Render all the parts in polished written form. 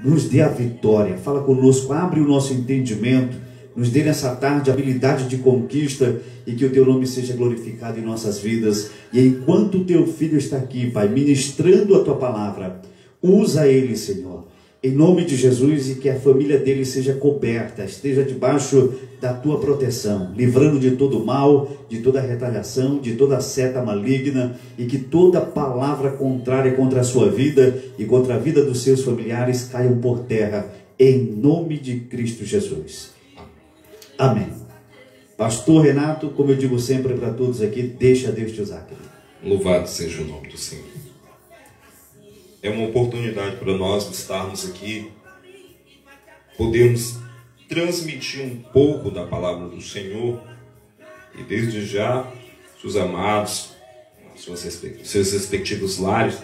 nos dê a vitória. Fala conosco, abre o nosso entendimento, nos dê nessa tarde habilidade de conquista e que o teu nome seja glorificado em nossas vidas. E enquanto o teu filho está aqui, Pai, ministrando a tua palavra, usa ele, Senhor, em nome de Jesus, e que a família dele seja coberta, esteja debaixo da tua proteção, livrando de todo mal, de toda retaliação, de toda seta maligna, e que toda palavra contrária contra a sua vida e contra a vida dos seus familiares caiam por terra, em nome de Cristo Jesus. Amém. Pastor Renato, como eu digo sempre para todos aqui, deixa Deus te usar, querido. Louvado seja o nome do Senhor. É uma oportunidade para nós estarmos aqui, podermos transmitir um pouco da palavra do Senhor. E desde já, se os amados, seus respectivos lares,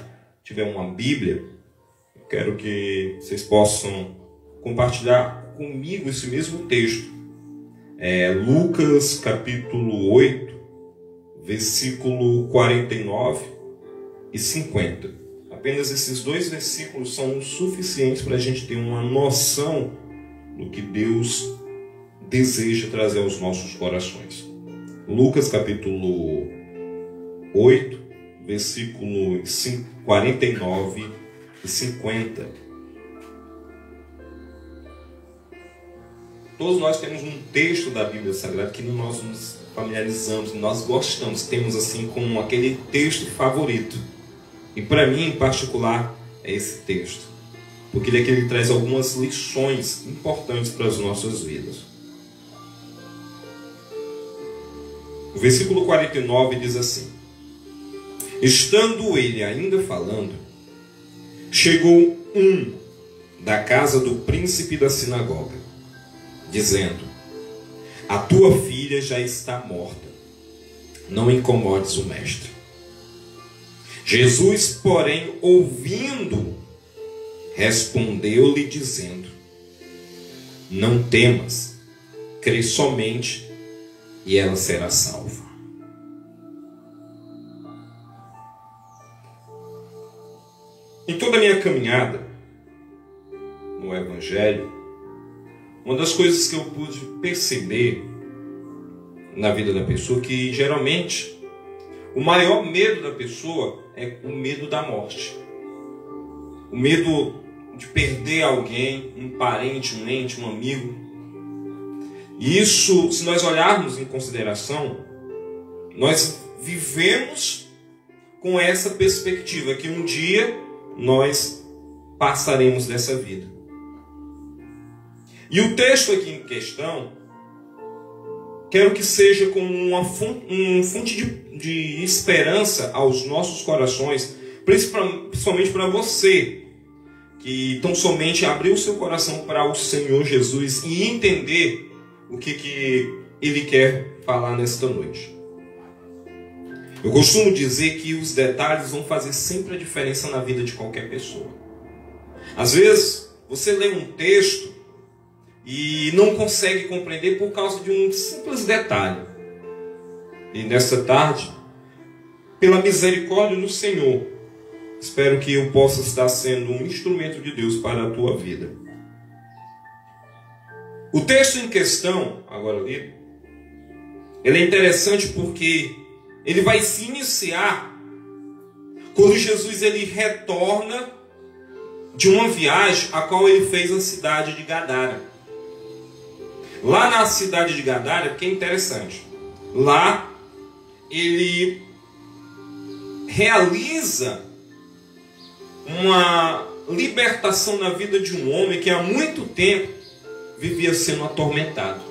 tiver uma Bíblia, eu quero que vocês possam compartilhar comigo esse mesmo texto. Lucas capítulo 8, versículo 49 e 50. Apenas esses dois versículos são suficientes para a gente ter uma noção do que Deus deseja trazer aos nossos corações. Lucas capítulo 8, versículo 49 e 50. Todos nós temos um texto da Bíblia Sagrada que nós nos familiarizamos, nós gostamos, temos assim como aquele texto favorito. E para mim, em particular, é esse texto. Porque ele é que ele traz algumas lições importantes para as nossas vidas. O versículo 49 diz assim: estando ele ainda falando, chegou um da casa do príncipe da sinagoga, dizendo: a tua filha já está morta, não incomodes o mestre. Jesus, porém, ouvindo, respondeu-lhe dizendo: não temas, crê somente e ela será salva. Em toda a minha caminhada no Evangelho, uma das coisas que eu pude perceber na vida da pessoa, que geralmente o maior medo da pessoa é o medo da morte. O medo de perder alguém, um parente, um ente, um amigo. E isso, se nós olharmos em consideração, nós vivemos com essa perspectiva, que um dia nós passaremos dessa vida. E o texto aqui em questão, quero que seja como uma fonte de esperança aos nossos corações, principalmente para você, que tão somente abriu o seu coração para o Senhor Jesus e entender o que Ele quer falar nesta noite. Eu costumo dizer que os detalhes vão fazer sempre a diferença na vida de qualquer pessoa. Às vezes, você lê um texto e não consegue compreender por causa de um simples detalhe. E nesta tarde, pela misericórdia do Senhor, espero que eu possa estar sendo um instrumento de Deus para a tua vida. O texto em questão, agora lido, ele é interessante porque ele vai se iniciar quando Jesus ele retorna de uma viagem a qual ele fez na cidade de Gadara. Lá na cidade de Gadara, que é interessante, lá ele realiza uma libertação na vida de um homem que há muito tempo vivia sendo atormentado.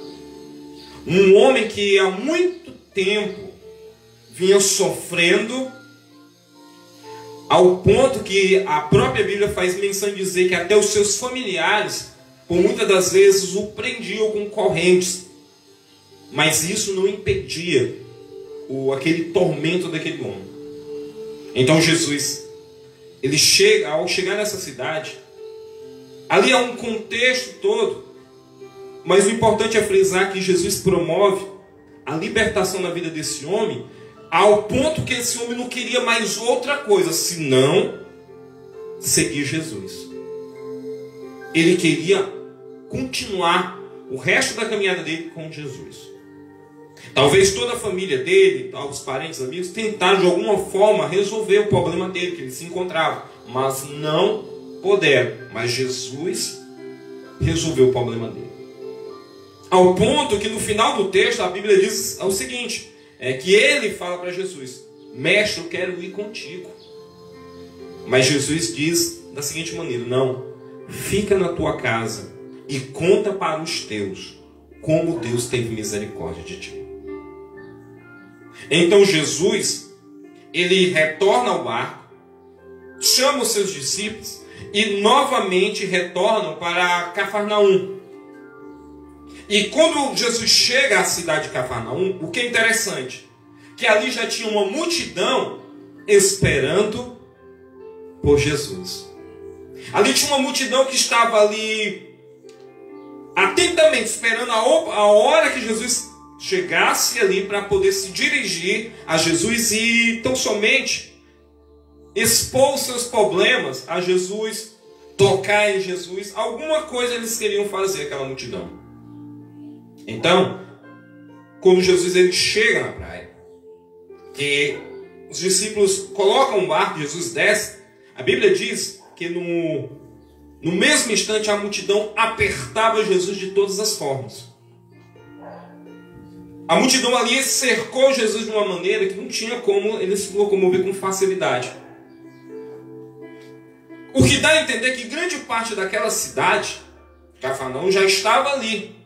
Um homem que há muito tempo vinha sofrendo, ao ponto que a própria Bíblia faz menção de dizer que até os seus familiares, por muitas das vezes, o prendiam com correntes. Mas isso não impedia aquele tormento daquele homem. Então Jesus, ele chega, ao chegar nessa cidade, ali há um contexto todo, mas o importante é frisar que Jesus promove a libertação na vida desse homem, ao ponto que esse homem não queria mais outra coisa, senão seguir Jesus. ele queria continuar o resto da caminhada dele com Jesus. Talvez toda a família dele, os parentes, amigos, tentaram de alguma forma resolver o problema dele, que ele se encontrava, mas não puderam. Mas Jesus resolveu o problema dele. Ao ponto que no final do texto a Bíblia diz o seguinte, que ele fala para Jesus: mestre, eu quero ir contigo. Mas Jesus diz da seguinte maneira: não, fica na tua casa e conta para os teus como Deus teve misericórdia de ti. Então Jesus, ele retorna ao barco, chama os seus discípulos e novamente retornam para Cafarnaum. E quando Jesus chega à cidade de Cafarnaum, o que é interessante, que ali já tinha uma multidão esperando por Jesus. Ali tinha uma multidão que estava ali atentamente esperando a hora que Jesus chegasse ali para poder se dirigir a Jesus e tão somente expor os seus problemas a Jesus, tocar em Jesus. Alguma coisa eles queriam fazer, aquela multidão. Então, quando Jesus ele chega na praia, que os discípulos colocam um barco, Jesus desce, a Bíblia diz que no mesmo instante a multidão apertava Jesus de todas as formas. A multidão ali cercou Jesus de uma maneira que não tinha como ele se locomover com facilidade. O que dá a entender que grande parte daquela cidade, Cafarnaum, já estava ali.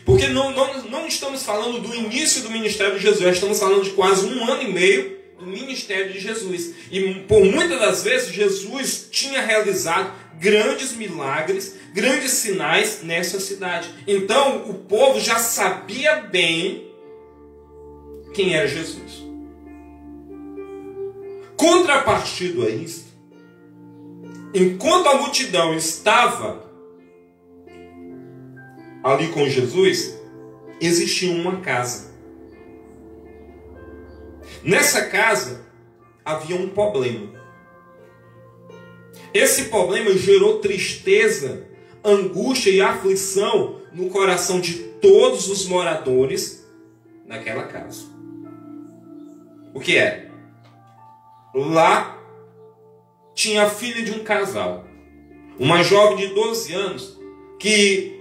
Porque não estamos falando do início do ministério de Jesus, já estamos falando de quase 1 ano e meio do ministério de Jesus. E por muitas das vezes Jesus tinha realizado grandes milagres, grandes sinais nessa cidade. Então o povo já sabia bem quem era Jesus. Contrapartido a isso, enquanto a multidão estava ali com Jesus, existia uma casa. Nessa casa havia um problema. Esse problema gerou tristeza, angústia e aflição no coração de todos os moradores daquela casa. O que é? Lá tinha a filha de um casal, uma jovem de 12 anos que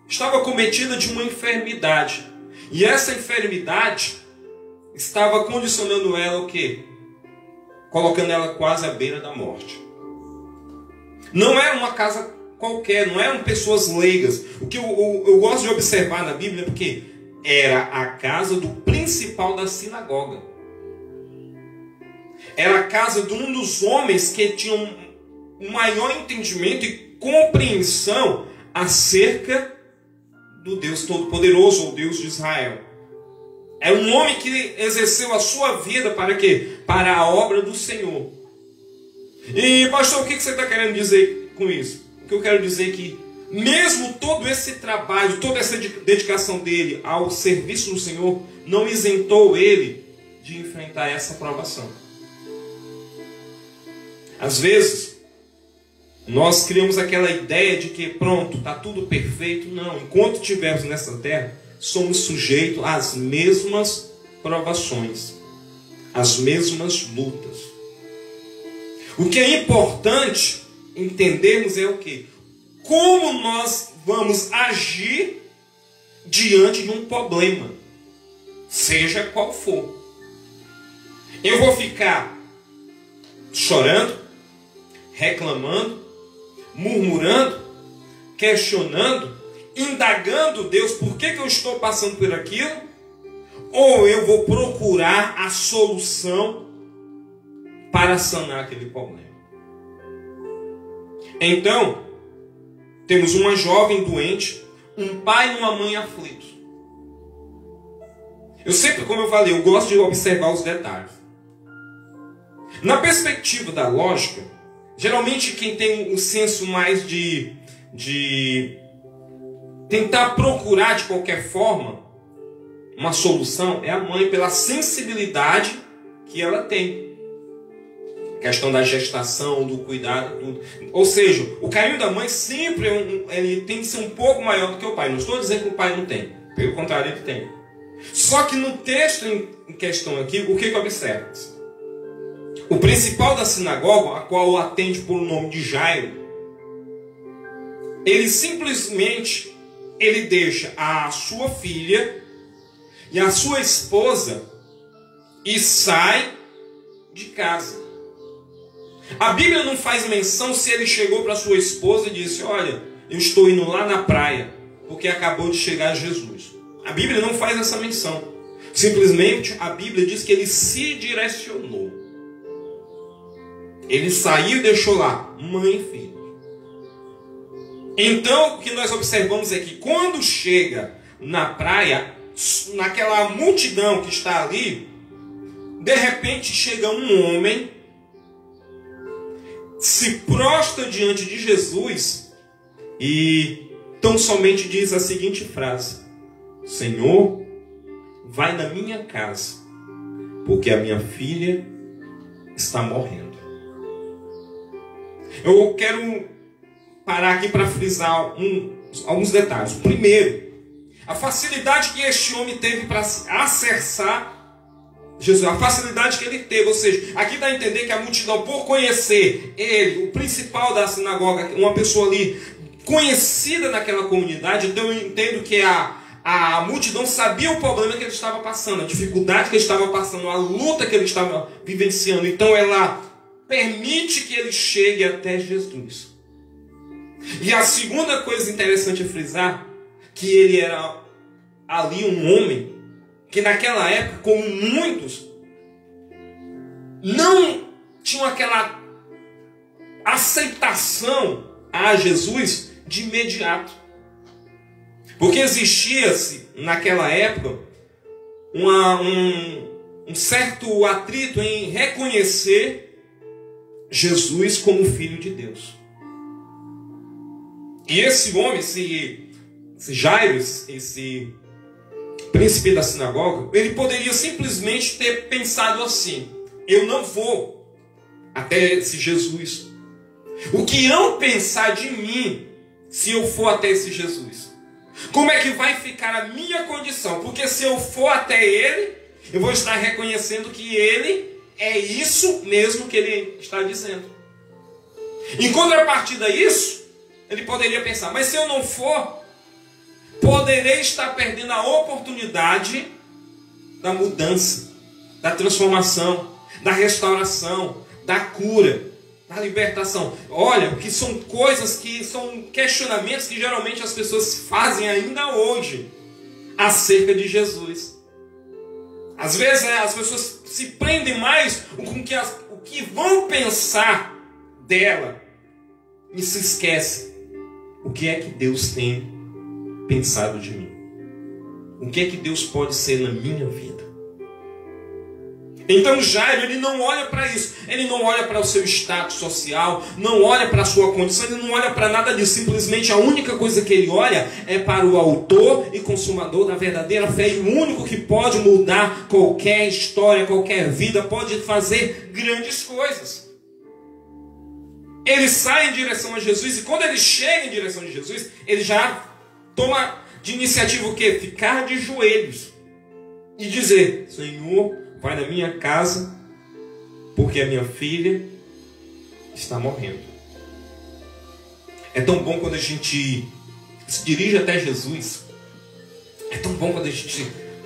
estava cometida de uma enfermidade. E essa enfermidade estava condicionando ela o quê? Colocando ela quase à beira da morte. Não era uma casa qualquer, não eram pessoas leigas. O que eu gosto de observar na Bíblia é porque era a casa do principal da sinagoga. Era a casa de um dos homens que tinham um maior entendimento e compreensão acerca do Deus Todo-Poderoso, ou Deus de Israel. É um homem que exerceu a sua vida para quê? Para a obra do Senhor. E pastor, o que você está querendo dizer com isso? O que eu quero dizer é que mesmo todo esse trabalho, toda essa dedicação dele ao serviço do Senhor, não isentou ele de enfrentar essa provação. Às vezes, nós criamos aquela ideia de que pronto, está tudo perfeito. Não, enquanto estivermos nessa terra, somos sujeitos às mesmas provações, às mesmas lutas. O que é importante entendermos é o quê? Como nós vamos agir diante de um problema, seja qual for. Eu vou ficar chorando, reclamando, murmurando, questionando, indagando Deus por que eu estou passando por aquilo? Ou eu vou procurar a solução para sanar aquele problema? Então, temos uma jovem doente, um pai e uma mãe aflitos. Eu sempre, como eu falei, eu gosto de observar os detalhes. Na perspectiva da lógica, geralmente quem tem um senso mais de tentar procurar de qualquer forma uma solução é a mãe, pela sensibilidade que ela tem. questão da gestação, do cuidado, tudo. Ou seja, o carinho da mãe sempre ele tem que ser um pouco maior do que o pai. Não estou dizendo que o pai não tem, pelo contrário, ele tem. Só que no texto em questão aqui, o que observa? O principal da sinagoga, a qual atende por nome de Jairo, ele simplesmente deixa a sua filha e a sua esposa e sai de casa. A Bíblia não faz menção se ele chegou para sua esposa e disse: olha, eu estou indo lá na praia porque acabou de chegar Jesus. A Bíblia não faz essa menção. Simplesmente a Bíblia diz que ele se direcionou. Ele saiu e deixou lá mãe e filho. Então, o que nós observamos é que quando chega na praia, naquela multidão que está ali, de repente chega um homem, se prostra diante de Jesus e tão somente diz a seguinte frase: Senhor, vai na minha casa, porque a minha filha está morrendo. Eu quero parar aqui para frisar alguns detalhes. Primeiro, a facilidade que este homem teve para acessar Jesus, a facilidade que ele teve, ou seja, aqui dá a entender que a multidão, por conhecer ele, o principal da sinagoga, uma pessoa ali conhecida naquela comunidade, então eu entendo que a multidão sabia o problema que ele estava passando, a dificuldade que ele estava passando, a luta que ele estava vivenciando. Então ela permite que ele chegue até Jesus. E a segunda coisa interessante a frisar, que ele era ali um homem que naquela época, como muitos, não tinham aquela aceitação a Jesus de imediato. Porque existia-se naquela época um certo atrito em reconhecer Jesus como Filho de Deus. E esse homem, esse Jairo, esse príncipe da sinagoga, ele poderia simplesmente ter pensado assim: eu não vou até esse Jesus. O que irão pensar de mim se eu for até esse Jesus? Como é que vai ficar a minha condição? Porque se eu for até ele, eu vou estar reconhecendo que ele é isso mesmo que ele está dizendo. Em contrapartida a isso, ele poderia pensar: mas se eu não for, poderei estar perdendo a oportunidade da mudança, da transformação, da restauração, da cura, da libertação. Olha, que são coisas que são questionamentos que geralmente as pessoas fazem ainda hoje acerca de Jesus. Às vezes as pessoas se prendem mais com o que vão pensar dela e se esquecem o que é que Deus tem pensado de mim. O que é que Deus pode ser na minha vida? Então Jairo, ele não olha para isso. Ele não olha para o seu status social, não olha para a sua condição, ele não olha para nada disso. Simplesmente a única coisa que ele olha é para o autor e consumador da verdadeira fé. E o único que pode mudar qualquer história, qualquer vida, pode fazer grandes coisas. Ele sai em direção a Jesus, e quando ele chega em direção de Jesus, ele já toma de iniciativa o quê? Ficar de joelhos e dizer: Senhor, vai na minha casa, porque a minha filha está morrendo. É tão bom quando a gente se dirige até Jesus. É tão bom quando a gente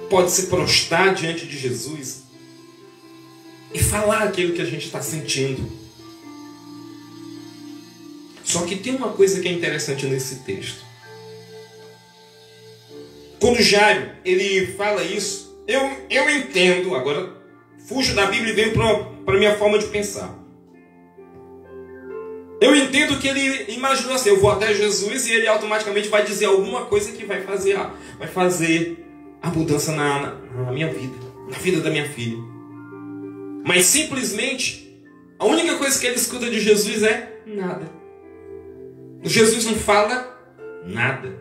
pode se prostrar diante de Jesus e falar aquilo que a gente está sentindo. Só que tem uma coisa que é interessante nesse texto. Quando Jairo, ele fala isso, eu entendo, agora fujo da Bíblia e venho para a minha forma de pensar. Eu entendo que ele imaginou assim: eu vou até Jesus e ele automaticamente vai dizer alguma coisa que vai fazer a mudança na minha vida, na vida da minha filha. Mas simplesmente, a única coisa que ele escuta de Jesus é nada. Jesus não fala nada.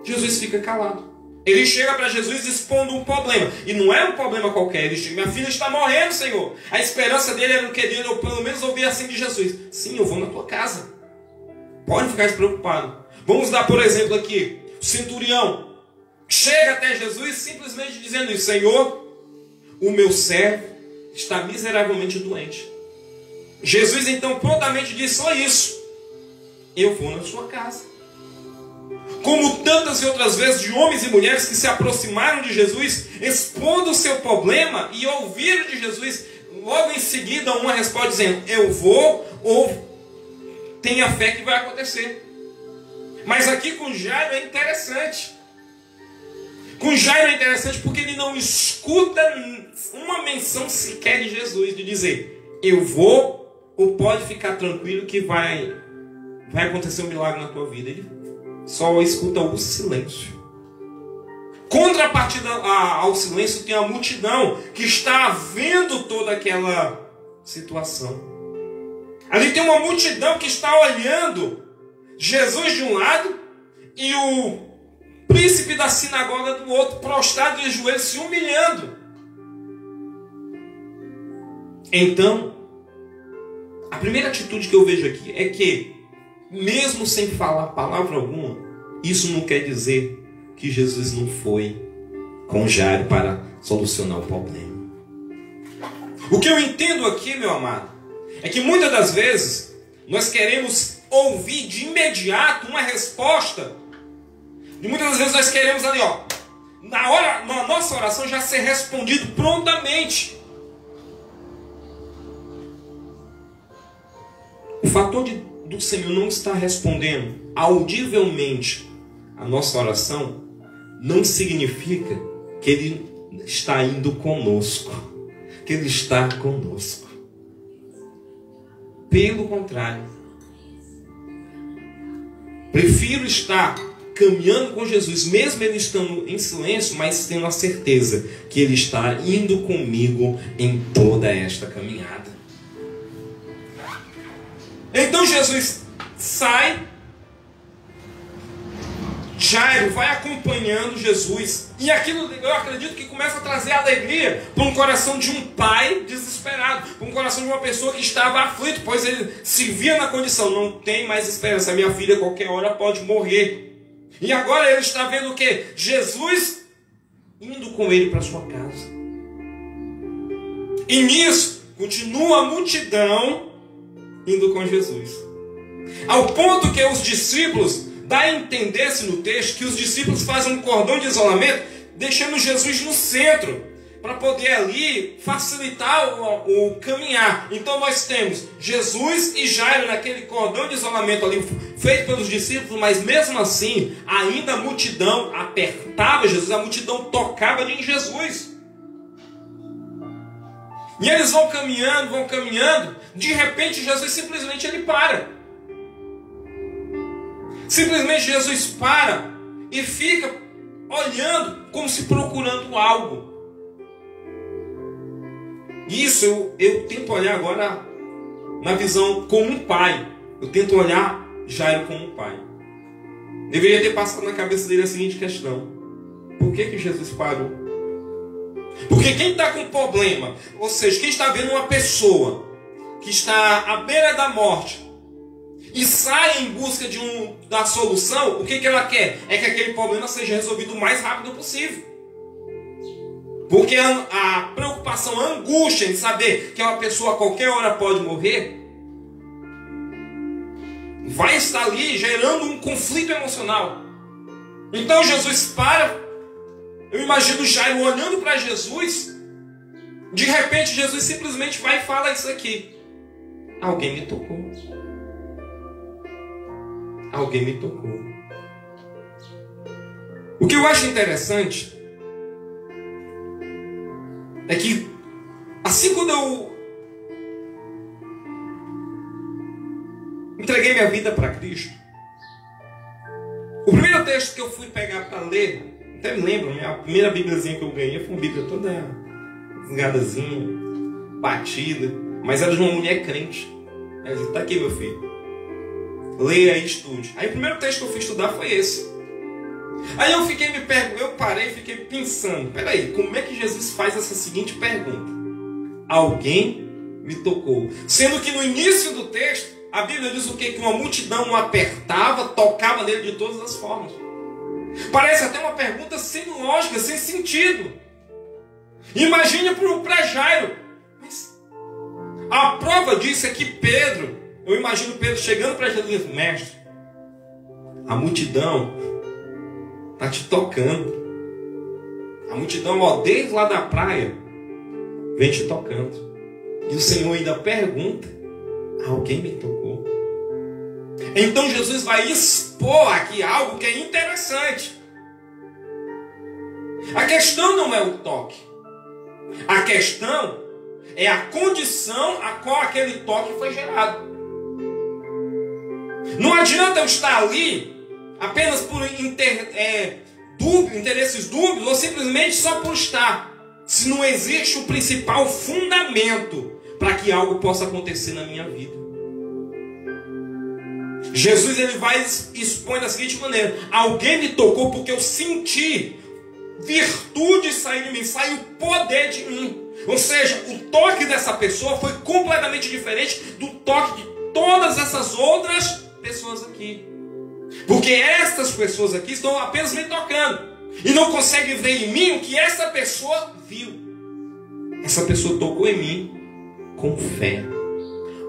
Jesus fica calado. Ele chega para Jesus expondo um problema. E não é um problema qualquer. Ele diz: minha filha está morrendo, Senhor. A esperança dele era o que dele, eu pelo menos ouvir assim de Jesus: sim, eu vou na tua casa. Pode ficar despreocupado. Vamos dar, por exemplo, aqui, o centurião chega até Jesus simplesmente dizendo isso: Senhor, o meu servo está miseravelmente doente. Jesus então prontamente diz só isso: eu vou na sua casa. Como tantas e outras vezes de homens e mulheres que se aproximaram de Jesus, expondo o seu problema e ouviram de Jesus, logo em seguida uma resposta dizendo: eu vou, ou tenha fé que vai acontecer. Mas aqui com Jairo é interessante. Com Jairo é interessante porque ele não escuta uma menção sequer de Jesus, de dizer: eu vou, ou pode ficar tranquilo que vai acontecer um milagre na tua vida. Ele só escuta o silêncio. Contrapartida ao silêncio tem a multidão que está vendo toda aquela situação. Ali tem uma multidão que está olhando Jesus de um lado e o príncipe da sinagoga do outro, prostrado de joelhos, se humilhando. Então, a primeira atitude que eu vejo aqui é que, mesmo sem falar palavra alguma, isso não quer dizer que Jesus não foi com Jairo para solucionar o problema. O que eu entendo aqui, meu amado, é que muitas das vezes nós queremos ouvir de imediato uma resposta. E muitas das vezes nós queremos ali, na nossa oração já ser respondido prontamente. O fator do Senhor não estar respondendo audivelmente a nossa oração não significa que Ele está indo conosco, que Ele está conosco. Pelo contrário, prefiro estar caminhando com Jesus, mesmo Ele estando em silêncio, mas tendo a certeza que Ele está indo comigo em toda esta caminhada. Então Jesus sai, Jairo vai acompanhando Jesus, e aquilo eu acredito que começa a trazer alegria para um coração de um pai desesperado, para um coração de uma pessoa que estava aflito, pois ele se via na condição: não tem mais esperança, minha filha a qualquer hora pode morrer. E agora ele está vendo o quê? Jesus indo com ele para sua casa. E nisso continua a multidão indo com Jesus, ao ponto que os discípulos, dá a entender-se no texto que os discípulos fazem um cordão de isolamento, deixando Jesus no centro, para poder ali facilitar o caminhar. Então nós temos Jesus e Jairo naquele cordão de isolamento ali, feito pelos discípulos, mas mesmo assim, ainda a multidão apertava Jesus, a multidão tocava em Jesus. E eles vão caminhando, de repente Jesus simplesmente ele para. Simplesmente Jesus para e fica olhando como se procurando algo. Isso eu tento olhar agora na visão como um pai. Eu tento olhar Jairo como um pai. Deveria ter passado na cabeça dele a seguinte questão: por que Jesus parou? Porque quem está com problema, ou seja, quem está vendo uma pessoa que está à beira da morte e sai em busca da solução, o que ela quer? É que aquele problema seja resolvido o mais rápido possível. Porque a preocupação, a angústia de saber que uma pessoa a qualquer hora pode morrer, vai estar ali gerando um conflito emocional. Então Jesus para. Eu imagino Jairo olhando para Jesus. De repente Jesus simplesmente vai e fala isso aqui: alguém me tocou. Alguém me tocou. O que eu acho interessante é que, assim quando eu entreguei minha vida para Cristo, o primeiro texto que eu fui pegar para ler, até me lembro, a primeira bíbliazinha que eu ganhei foi uma bíblia toda rasgadazinha, batida, mas era de uma mulher crente. Ela disse: tá aqui, meu filho, leia e estude. Aí o primeiro texto que eu fui estudar foi esse. Aí eu parei e fiquei pensando, peraí, como é que Jesus faz essa seguinte pergunta? Alguém me tocou. Sendo que no início do texto, a Bíblia diz o quê? Que uma multidão o apertava, tocava nele de todas as formas. Parece até uma pergunta sem lógica, sem sentido. Imagine para Jairo. Mas a prova disso é que Pedro, eu imagino Pedro chegando para Jesus e dizendo, mestre, a multidão está te tocando. A multidão, ó, desde lá da praia, vem te tocando. E o Senhor ainda pergunta, alguém me tocou? Então Jesus vai expor aqui algo que é interessante. A questão não é o toque. A questão é a condição a qual aquele toque foi gerado. Não adianta eu estar ali apenas por interesses dúbios ou simplesmente só por estar, se não existe o principal fundamento para que algo possa acontecer na minha vida. Jesus ele vai expor da seguinte maneira: alguém me tocou porque eu senti virtude sair de mim, saiu poder de mim. Ou seja, o toque dessa pessoa foi completamente diferente do toque de todas essas outras pessoas aqui. Porque estas pessoas aqui estão apenas me tocando e não conseguem ver em mim o que essa pessoa viu. Essa pessoa tocou em mim com fé.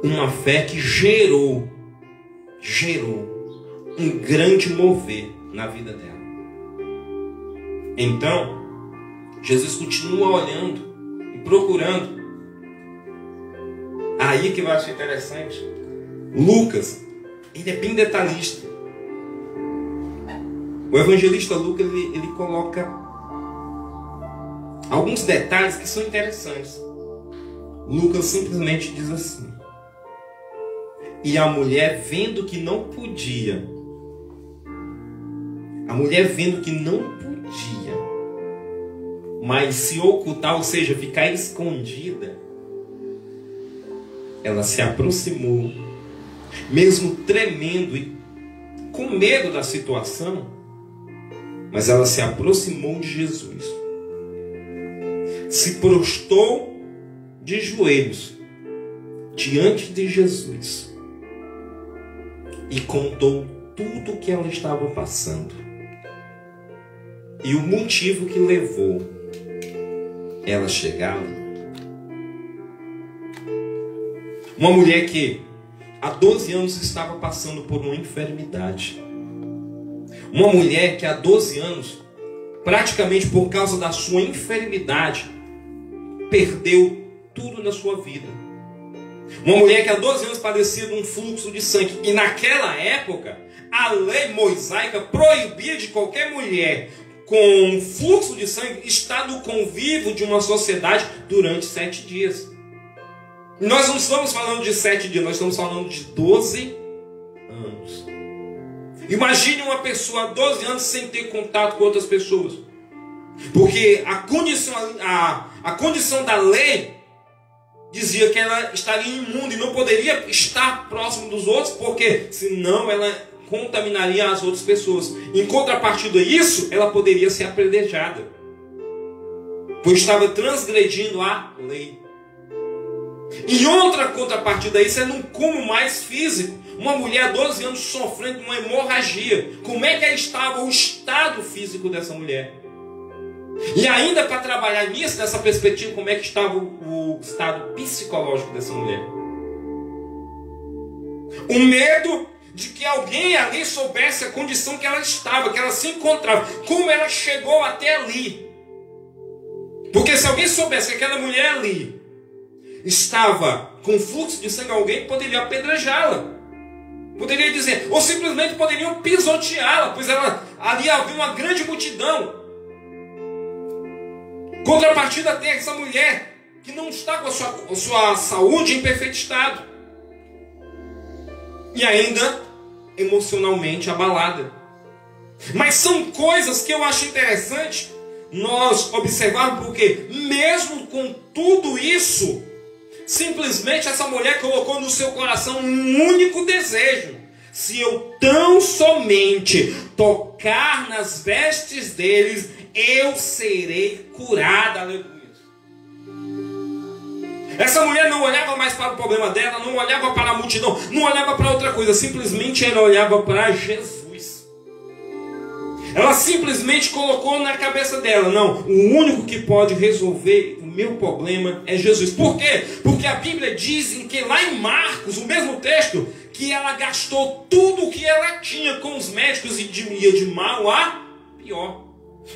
Uma fé que gerou um grande mover na vida dela. Então, Jesus continua olhando e procurando. Aí que eu acho interessante. Lucas, ele é bem detalhista. O evangelista Lucas, ele coloca alguns detalhes que são interessantes. Lucas simplesmente diz assim: e a mulher vendo que não podia, mas se ocultar, ou seja, ficar escondida, ela se aproximou, mesmo tremendo e com medo da situação, mas ela se aproximou de Jesus, se prostrou de joelhos diante de Jesus e contou tudo o que ela estava passando e o motivo que levou ela a chegar ali. Uma mulher que há 12 anos estava passando por uma enfermidade. Uma mulher que há 12 anos, praticamente por causa da sua enfermidade, perdeu tudo na sua vida. Uma mulher que há 12 anos padecia de um fluxo de sangue. E naquela época, a lei mosaica proibia de qualquer mulher com fluxo de sangue estar no convívio de uma sociedade durante 7 dias. Nós não estamos falando de 7 dias, nós estamos falando de 12 anos. Imagine uma pessoa há 12 anos sem ter contato com outras pessoas. Porque a condição da lei dizia que ela estaria imunda e não poderia estar próximo dos outros, porque senão ela contaminaria as outras pessoas. Em contrapartida a isso, ela poderia ser apedrejada, pois estava transgredindo a lei. E outra contrapartida a isso é num cúmulo mais físico. Uma mulher há 12 anos sofrendo uma hemorragia. Como é que estava o estado físico dessa mulher? E ainda para trabalhar nisso, nessa perspectiva, como é que estava o estado psicológico dessa mulher? O medo de que alguém soubesse a condição que ela estava, que ela se encontrava, como ela chegou até ali. Porque se alguém soubesse que aquela mulher ali estava com fluxo de sangue, alguém poderia apedrejá-la, poderia dizer, ou simplesmente poderiam pisoteá-la, pois ali havia uma grande multidão. Contrapartida tem essa mulher que não está com a sua saúde em perfeito estado e ainda emocionalmente abalada. Mas são coisas que eu acho interessante nós observarmos, porque mesmo com tudo isso, simplesmente essa mulher colocou no seu coração um único desejo: se eu tão somente tocar nas vestes deles, eu serei curada. Aleluia. Essa mulher não olhava mais para o problema dela, não olhava para a multidão, não olhava para outra coisa, simplesmente ela olhava para Jesus. Ela simplesmente colocou na cabeça dela: não, o único que pode resolver o meu problema é Jesus. Por quê? Porque a Bíblia diz que lá em Marcos, o mesmo texto, que ela gastou tudo o que ela tinha com os médicos e ia de mal a pior.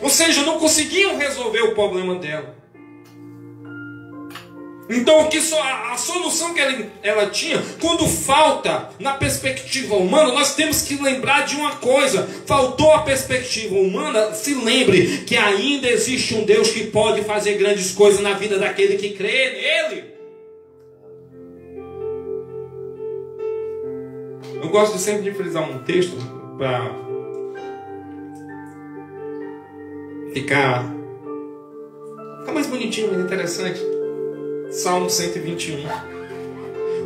Ou seja, não conseguiam resolver o problema dela. Então a solução que ela tinha, quando falta na perspectiva humana, nós temos que lembrar de uma coisa: faltou a perspectiva humana, se lembre que ainda existe um Deus que pode fazer grandes coisas na vida daquele que crê nele. Eu gosto sempre de frisar um texto para ficar mais bonitinho, mais interessante. Salmo 121.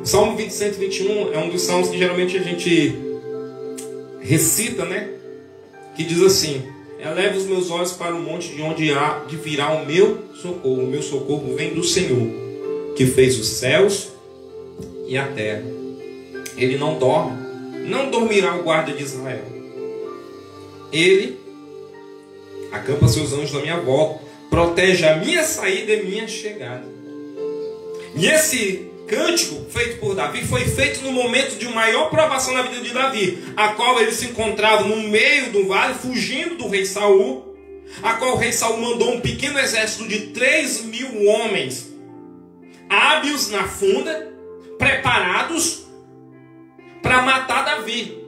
O Salmo 121 é um dos salmos que geralmente a gente recita, né? Que diz assim: eleva os meus olhos para o monte de onde há de virá o meu socorro. O meu socorro vem do Senhor, que fez os céus e a terra. Ele não dorme, não dormirá o guarda de Israel. Ele acampa seus anjos na minha volta, protege a minha saída e minha chegada. E esse cântico feito por Davi foi feito no momento de maior provação na vida de Davi, a qual ele se encontrava no meio do vale, fugindo do rei Saul, a qual o rei Saul mandou um pequeno exército de 3.000 homens, hábeis na funda, preparados para matar Davi.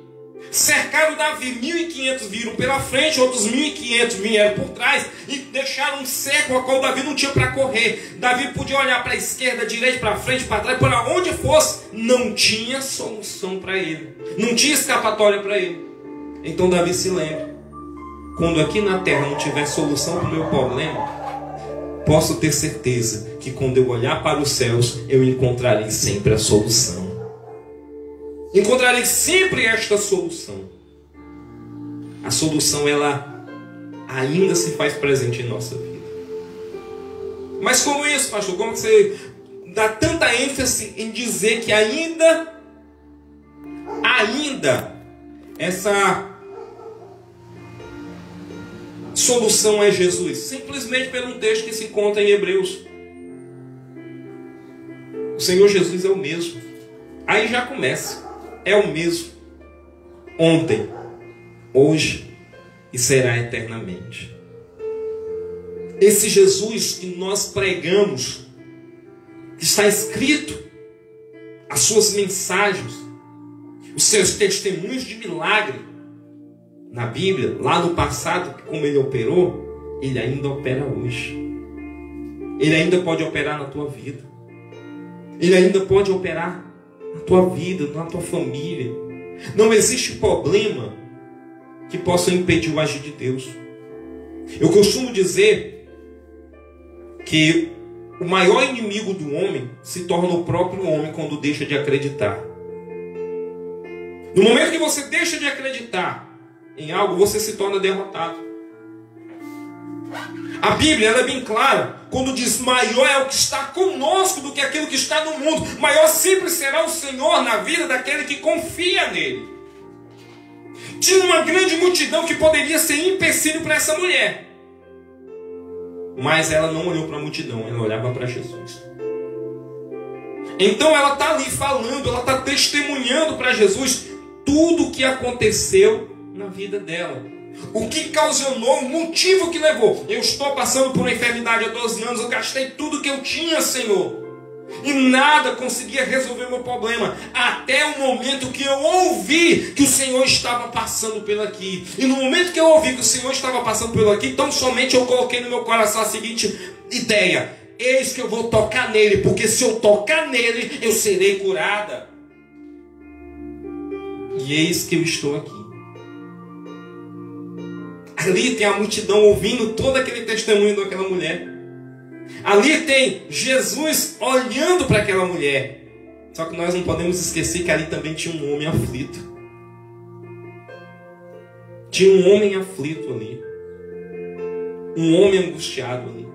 Cercaram Davi, 1.500 viram pela frente, outros 1.500 vieram por trás e deixaram um cerco a qual Davi não tinha para correr. Davi podia olhar para a esquerda, direita, para frente, para trás, para onde fosse, não tinha solução para ele, não tinha escapatória para ele. Então Davi se lembra: quando aqui na terra não tiver solução para o meu problema, posso ter certeza que quando eu olhar para os céus, eu encontrarei sempre a solução. Encontrarei sempre esta solução. A solução, ela ainda se faz presente em nossa vida. Mas como isso, pastor? Como que você dá tanta ênfase em dizer que ainda essa solução é Jesus? Simplesmente pelo um texto que se encontra em Hebreus. O Senhor Jesus é o mesmo. Aí já começa. É o mesmo ontem, hoje e será eternamente. Esse Jesus que nós pregamos, que está escrito, as suas mensagens, os seus testemunhos de milagre na Bíblia, lá no passado, como ele operou, ele ainda opera hoje. Ele ainda pode operar na tua vida. Ele ainda pode operar na tua vida, na tua família. Não existe problema que possa impedir o agir de Deus. Eu costumo dizer que o maior inimigo do homem se torna o próprio homem quando deixa de acreditar. No momento que você deixa de acreditar em algo, você se torna derrotado. A Bíblia, ela é bem clara quando diz: maior é o que está conosco do que aquilo que está no mundo. Maior sempre será o Senhor na vida daquele que confia nele. Tinha uma grande multidão que poderia ser empecilho para essa mulher, mas ela não olhou para a multidão, ela olhava para Jesus. Então ela está ali falando, ela está testemunhando para Jesus tudo o que aconteceu na vida dela. O que causou, o motivo que levou. Eu estou passando por uma enfermidade há 12 anos, eu gastei tudo que eu tinha, Senhor, e nada conseguia resolver meu problema, até o momento que eu ouvi que o Senhor estava passando por aqui. E no momento que eu ouvi que o Senhor estava passando por aqui, tão somente eu coloquei no meu coração a seguinte ideia: eis que eu vou tocar nele, porque se eu tocar nele, eu serei curada. E eis que eu estou aqui. Ali tem a multidão ouvindo todo aquele testemunho daquela mulher. Ali tem Jesus olhando para aquela mulher. Só que nós não podemos esquecer que ali também tinha um homem aflito. Tinha um homem aflito ali. Um homem angustiado ali.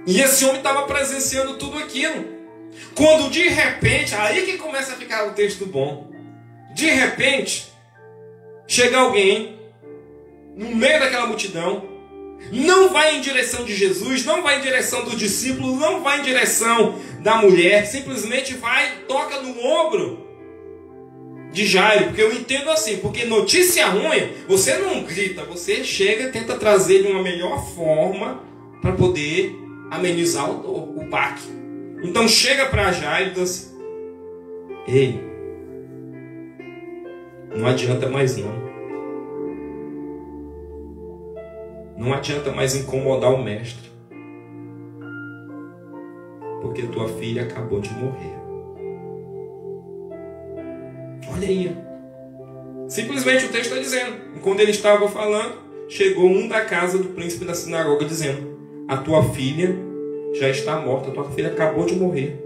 E esse homem estava presenciando tudo aquilo. Quando de repente, aí que começa a ficar o texto bom. De repente, chega alguém no meio daquela multidão, não vai em direção de Jesus, não vai em direção dos discípulos, não vai em direção da mulher, simplesmente vai, toca no ombro de Jairo, porque eu entendo assim, porque notícia ruim, você não grita, você chega e tenta trazer de uma melhor forma para poder amenizar o baque. Então chega para Jairo e diz assim: ei, não adianta mais não. Não adianta mais incomodar o mestre, porque tua filha acabou de morrer. Olha aí. Simplesmente o texto está dizendo. Quando ele estava falando, chegou um da casa do príncipe da sinagoga dizendo: a tua filha já está morta, a tua filha acabou de morrer.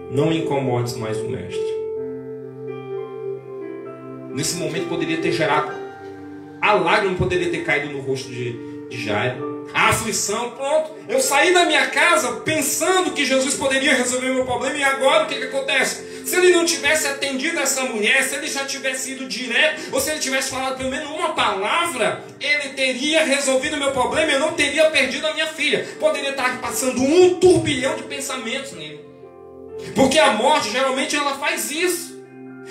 Não incomodes mais o mestre. Nesse momento poderia ter gerado, a lágrima poderia ter caído no rosto de Jairo. A aflição, pronto. Eu saí da minha casa pensando que Jesus poderia resolver o meu problema, e agora o que acontece? Se ele não tivesse atendido essa mulher, se ele já tivesse ido direto, ou se ele tivesse falado pelo menos uma palavra, ele teria resolvido o meu problema, eu não teria perdido a minha filha. Poderia estar passando um turbilhão de pensamentos nele. Porque a morte, geralmente, ela faz isso.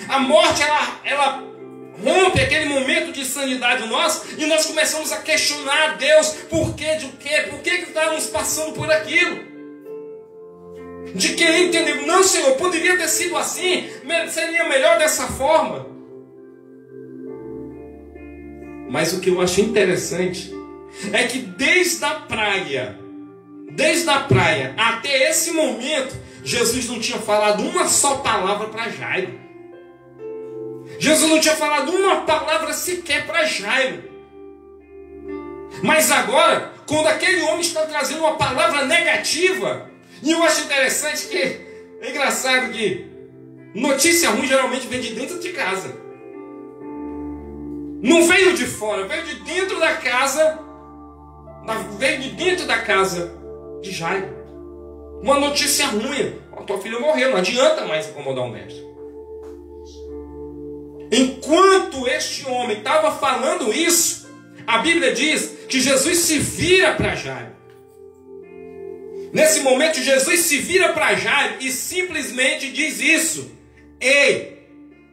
A morte, ela rompe aquele momento de sanidade nossa, e nós começamos a questionar a Deus: por quê, de quê? Por que estávamos passando por aquilo? De querer entender: não, Senhor, poderia ter sido assim, seria melhor dessa forma. Mas o que eu acho interessante é que desde a praia até esse momento, Jesus não tinha falado uma só palavra para Jairo. Jesus não tinha falado uma palavra sequer para Jairo. Mas agora, quando aquele homem está trazendo uma palavra negativa, e eu acho interessante que, é engraçado que notícia ruim geralmente vem de dentro de casa. Não veio de fora, veio de dentro da casa, de Jairo. Uma notícia ruim: a tua filha morreu, não adianta mais incomodar o mestre. Enquanto este homem estava falando isso, a Bíblia diz que Jesus se vira para Jairo. Nesse momento, Jesus se vira para Jairo e simplesmente diz isso: ei,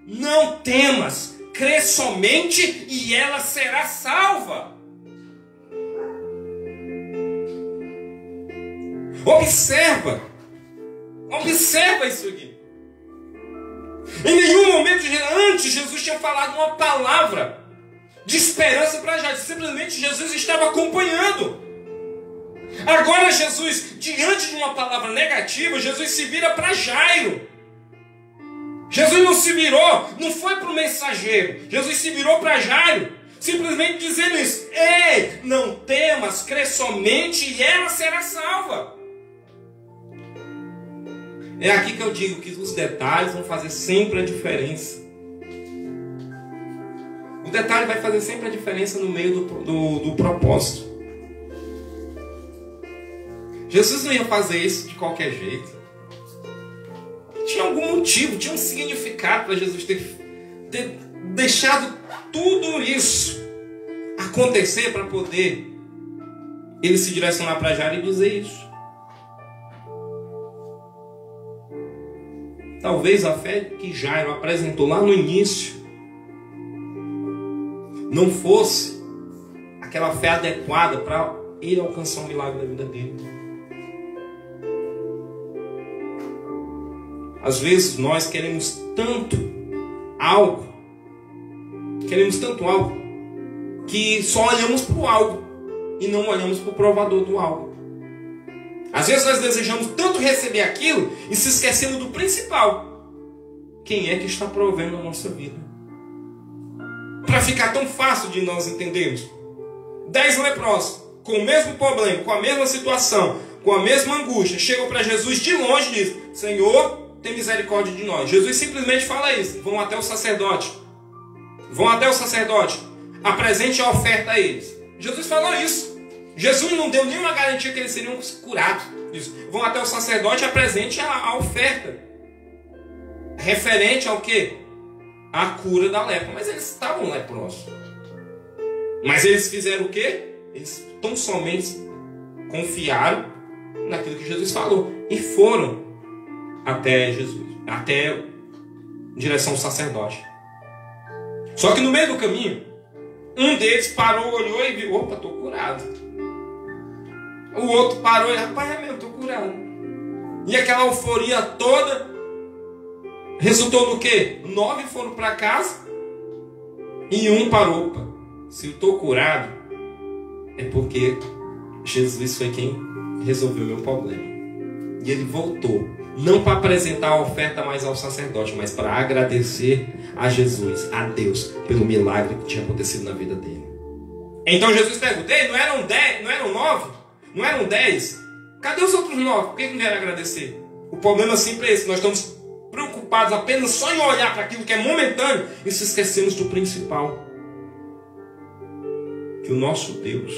não temas, crê somente e ela será salva. Observa isso aqui. Em nenhum momento antes Jesus tinha falado uma palavra de esperança para Jairo. Simplesmente Jesus estava acompanhando. Agora Jesus, diante de uma palavra negativa, Jesus se vira para Jairo. Jesus não se virou, não foi para o mensageiro. Jesus se virou para Jairo, simplesmente dizendo isso: ei, não temas, crê somente e ela será salva. É aqui que eu digo que os detalhes vão fazer sempre a diferença. O detalhe vai fazer sempre a diferença no meio do propósito. Jesus não ia fazer isso de qualquer jeito. Tinha algum motivo, tinha um significado para Jesus ter deixado tudo isso acontecer para poder ele se direcionar para Jairo e dizer isso. Talvez a fé que Jairo apresentou lá no início não fosse aquela fé adequada para ele alcançar um milagre da vida dele. Às vezes nós queremos tanto algo, que só olhamos para o algo e não olhamos para o provador do algo. Às vezes nós desejamos tanto receber aquilo e se esquecendo do principal. Quem é que está provendo a nossa vida? Para ficar tão fácil de nós entendermos. 10 leprosos, com o mesmo problema, com a mesma situação, com a mesma angústia, chegam para Jesus de longe e dizem: Senhor, tem misericórdia de nós. Jesus simplesmente fala isso: vão até o sacerdote. apresente a oferta a eles. Jesus falou isso. Jesus não deu nenhuma garantia que eles seriam curados. Diz, vão até o sacerdote e apresente a oferta. Referente ao quê? A cura da lepra. Mas eles estavam leprosos. Mas eles fizeram o quê? Eles tão somente confiaram naquilo que Jesus falou. E foram até Jesus. Até em direção ao sacerdote. Só que no meio do caminho, um deles parou, olhou e viu, opa, estou curado. O outro parou e, rapaz, é mesmo, estou curado. E aquela euforia toda resultou no quê? 9 foram para casa e um parou. Opa, se eu estou curado, é porque Jesus foi quem resolveu o meu problema. E ele voltou, não para apresentar a oferta mais ao sacerdote, mas para agradecer a Jesus, a Deus, pelo milagre que tinha acontecido na vida dele. Então Jesus perguntou, não eram 10, não eram 9? Não eram 10? Cadê os outros 9? Por que não vieram agradecer? O problema simples é esse, nós estamos preocupados apenas só em olhar para aquilo que é momentâneo e se esquecemos do principal. Que o nosso Deus,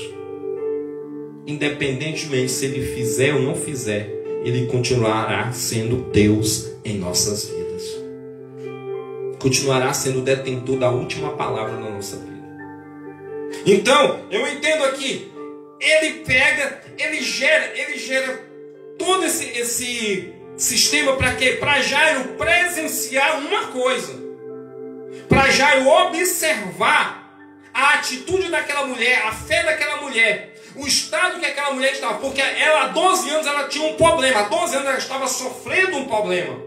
independentemente se Ele fizer ou não fizer, Ele continuará sendo Deus em nossas vidas. Continuará sendo o detentor da última palavra na nossa vida. Então, eu entendo aqui, Ele pega, Ele gera todo esse sistema para quê? Para Jairo presenciar uma coisa. Para Jairo observar a atitude daquela mulher, a fé daquela mulher, o estado que aquela mulher estava. Porque ela, há 12 anos, ela tinha um problema. Há 12 anos ela estava sofrendo um problema.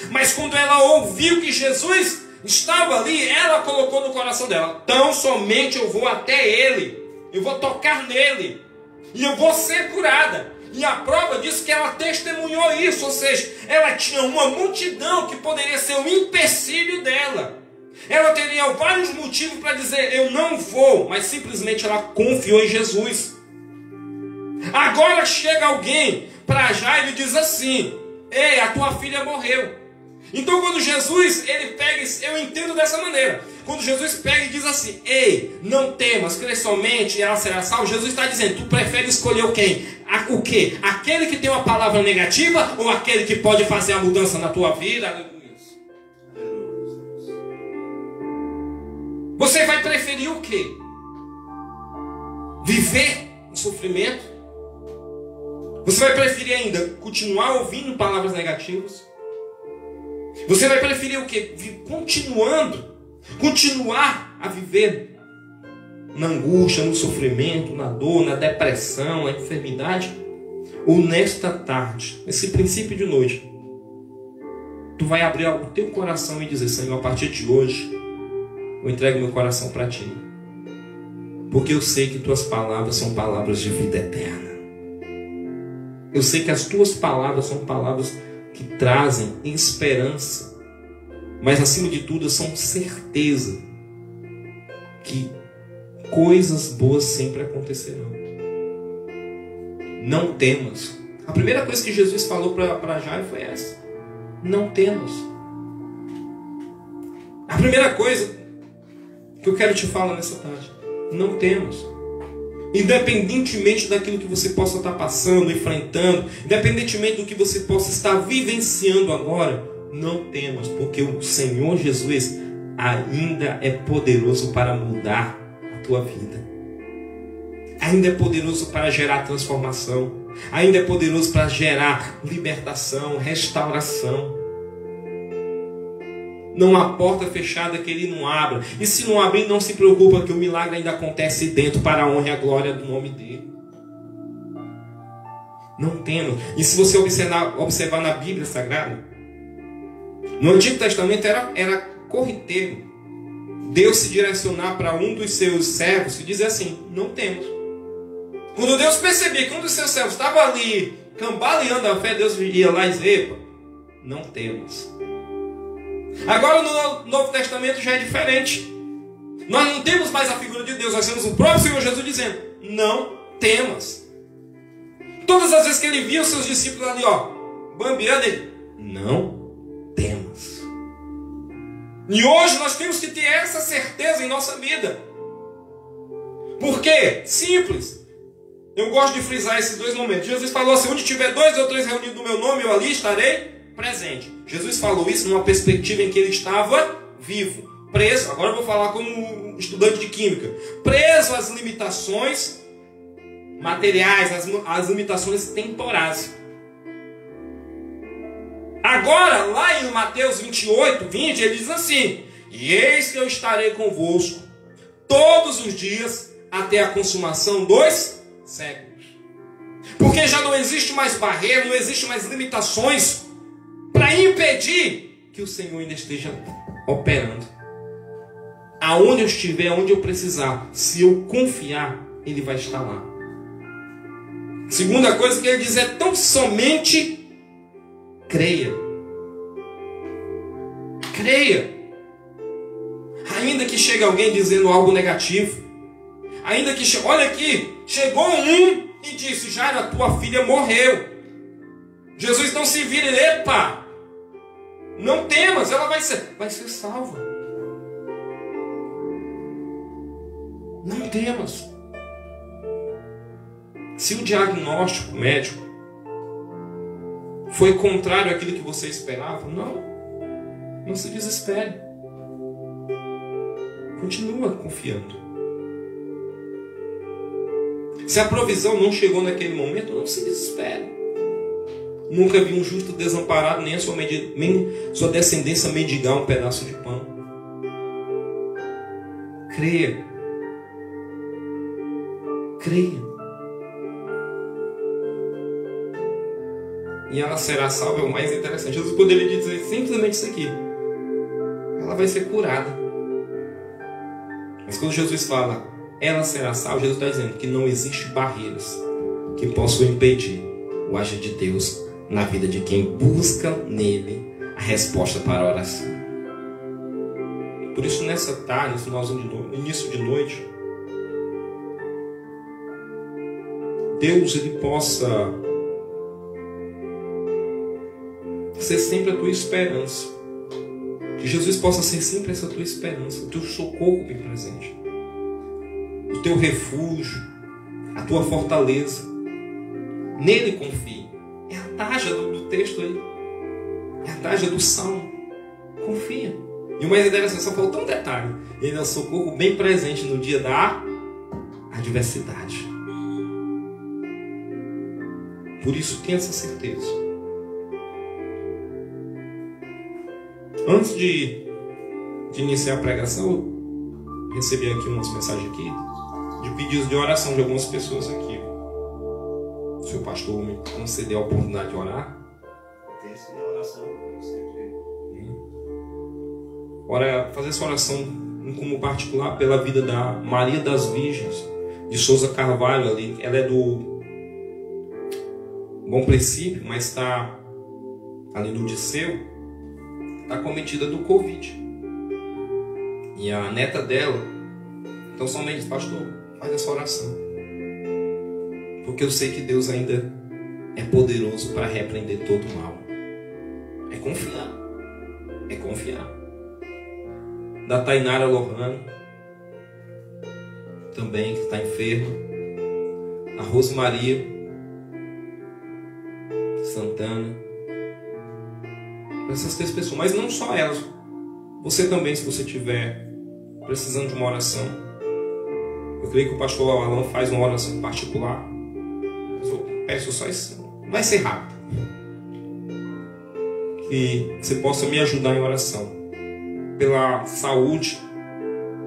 Mas quando ela ouviu que Jesus estava ali, ela colocou no coração dela, tão somente eu vou até Ele. Eu vou tocar nele. E eu vou ser curada. E a prova disso é que ela testemunhou isso. Ou seja, ela tinha uma multidão que poderia ser um empecilho dela. Ela teria vários motivos para dizer, eu não vou. Mas simplesmente ela confiou em Jesus. Agora chega alguém para Jairo e diz assim, ei, a tua filha morreu. Então quando Jesus, ele pega, eu entendo dessa maneira. Quando Jesus pega e diz assim, ei, não temas, crê somente e ela será salva. Jesus está dizendo, tu prefere escolher quem? O quê? Aquele que tem uma palavra negativa ou aquele que pode fazer a mudança na tua vida? Você vai preferir o quê? Viver em sofrimento? Você vai preferir ainda continuar ouvindo palavras negativas? Você vai preferir o quê? Continuar a viver na angústia, no sofrimento, na dor, na depressão, na enfermidade? Ou nesta tarde, nesse princípio de noite, tu vai abrir o teu coração e dizer, Senhor, a partir de hoje, eu entrego meu coração para Ti. Porque eu sei que Tuas palavras são palavras de vida eterna. Eu sei que as Tuas palavras são palavras que trazem esperança, mas acima de tudo são certeza que coisas boas sempre acontecerão. Não temas. A primeira coisa que Jesus falou para Jairo foi essa: não temas. A primeira coisa que eu quero te falar nessa tarde: não temas. Independentemente daquilo que você possa estar passando, enfrentando, independentemente do que você possa estar vivenciando agora, não temas, porque o Senhor Jesus ainda é poderoso para mudar a tua vida. Ainda é poderoso para gerar transformação. Ainda é poderoso para gerar libertação, restauração. Não há porta fechada que Ele não abra. E se não abrir, não se preocupa, que o milagre ainda acontece dentro para a honra e a glória do nome dEle. Não temas. E se você observar na Bíblia Sagrada, no Antigo Testamento era corriqueiro Deus se direcionar para um dos seus servos e dizer assim: não temas. Quando Deus percebia que um dos seus servos estava ali cambaleando a fé, Deus ia lá e dizia: epa, não temas. Agora no Novo Testamento já é diferente. Nós não temos mais a figura de Deus, nós temos o próprio Senhor Jesus dizendo: não temas. Todas as vezes que Ele via os seus discípulos ali, bambeando, Ele: não temas. E hoje nós temos que ter essa certeza em nossa vida. Por quê? Simples. Eu gosto de frisar esses dois momentos. Jesus falou assim: onde tiver 2 ou 3 reunidos no meu nome, eu ali estarei presente. Jesus falou isso numa perspectiva em que ele estava vivo, preso. Agora eu vou falar como estudante de química. Preso às limitações materiais, às limitações temporais. Agora, lá em Mateus 28, 20, ele diz assim: e eis que eu estarei convosco todos os dias até a consumação dos séculos. Porque já não existe mais barreira, não existe mais limitações para impedir que o Senhor ainda esteja operando. Aonde eu estiver, aonde eu precisar, se eu confiar, Ele vai estar lá. Segunda coisa que ele diz é: tão somente creia. Creia. Ainda que chegue alguém dizendo algo negativo, ainda que olha aqui, chegou um e disse: Jairo, a tua filha morreu. Jesus não se vira, ele: epa, não temas, ela vai ser salva. Não temas. Se o diagnóstico médico foi contrário àquilo que você esperava, não se desespere. Continua confiando. Se a provisão não chegou naquele momento, não se desespere. Nunca vi um justo desamparado, nem a sua descendência mendigar um pedaço de pão. Creia. Creia. E ela será salva, é o mais interessante. Jesus poderia dizer simplesmente isso aqui: ela vai ser curada. Mas quando Jesus fala, ela será salva, Jesus está dizendo que não existe barreiras que possam impedir o agir de Deus na vida de quem busca nele a resposta para a oração. Por isso, nessa tarde, início de noite, Deus ele possa ser sempre a tua esperança. Que Jesus possa ser sempre essa tua esperança, o teu socorro bem presente, o teu refúgio, a tua fortaleza. Nele confie. É a taxa do texto aí. É a taxa do salmo. Confia. E o mais interessante, só faltou um detalhe: ele é o socorro bem presente no dia da adversidade. Por isso, tenha essa certeza. Antes de iniciar a pregação, eu recebi aqui umas mensagens aqui de pedidos de oração de algumas pessoas aqui. Se o pastor me conceder a oportunidade de orar. Tem essa oração. Ora, fazer essa oração como particular pela vida da Maria das Virgens de Souza Carvalho ali. Ela é do Bom Princípio, mas está ali no Disseu. Está cometida do Covid. E a neta dela, então somente, pastor, faz essa oração. Porque eu sei que Deus ainda é poderoso para repreender todo o mal. É confiar. É confiar. Da Tainara Lohane, também, que está enferma. A Rosemaria Santana. Essas 3 pessoas, mas não só elas. Você também, se você estiver precisando de uma oração. Eu creio que o pastor Alan faz uma oração particular. Eu peço só isso. Vai ser rápido. Que você possa me ajudar em oração. Pela saúde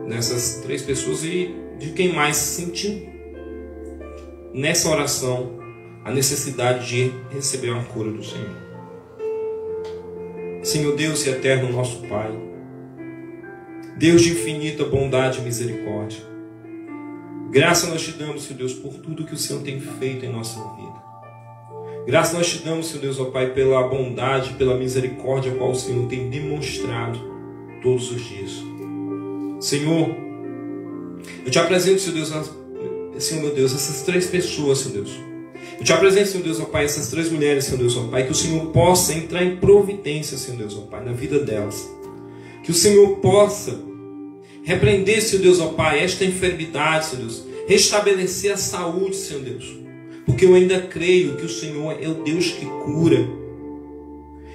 dessas 3 pessoas e de quem mais sentiu nessa oração a necessidade de receber uma cura do Senhor. Senhor Deus e eterno nosso Pai, Deus de infinita bondade e misericórdia, graça nós te damos, Senhor Deus, por tudo que o Senhor tem feito em nossa vida. Graça nós te damos, Senhor Deus, ó Pai, pela bondade, pela misericórdia a qual o Senhor tem demonstrado todos os dias. Senhor, eu te apresento, Senhor Deus, Senhor meu Deus, essas 3 pessoas, Senhor Deus. Eu te apresento, Senhor Deus, ó Pai, essas 3 mulheres, Senhor Deus, ó Pai, que o Senhor possa entrar em providência, Senhor Deus, ó Pai, na vida delas. Que o Senhor possa repreender, Senhor Deus, ó Pai, esta enfermidade, Senhor Deus. restabelecer a saúde, Senhor Deus. Porque eu ainda creio que o Senhor é o Deus que cura.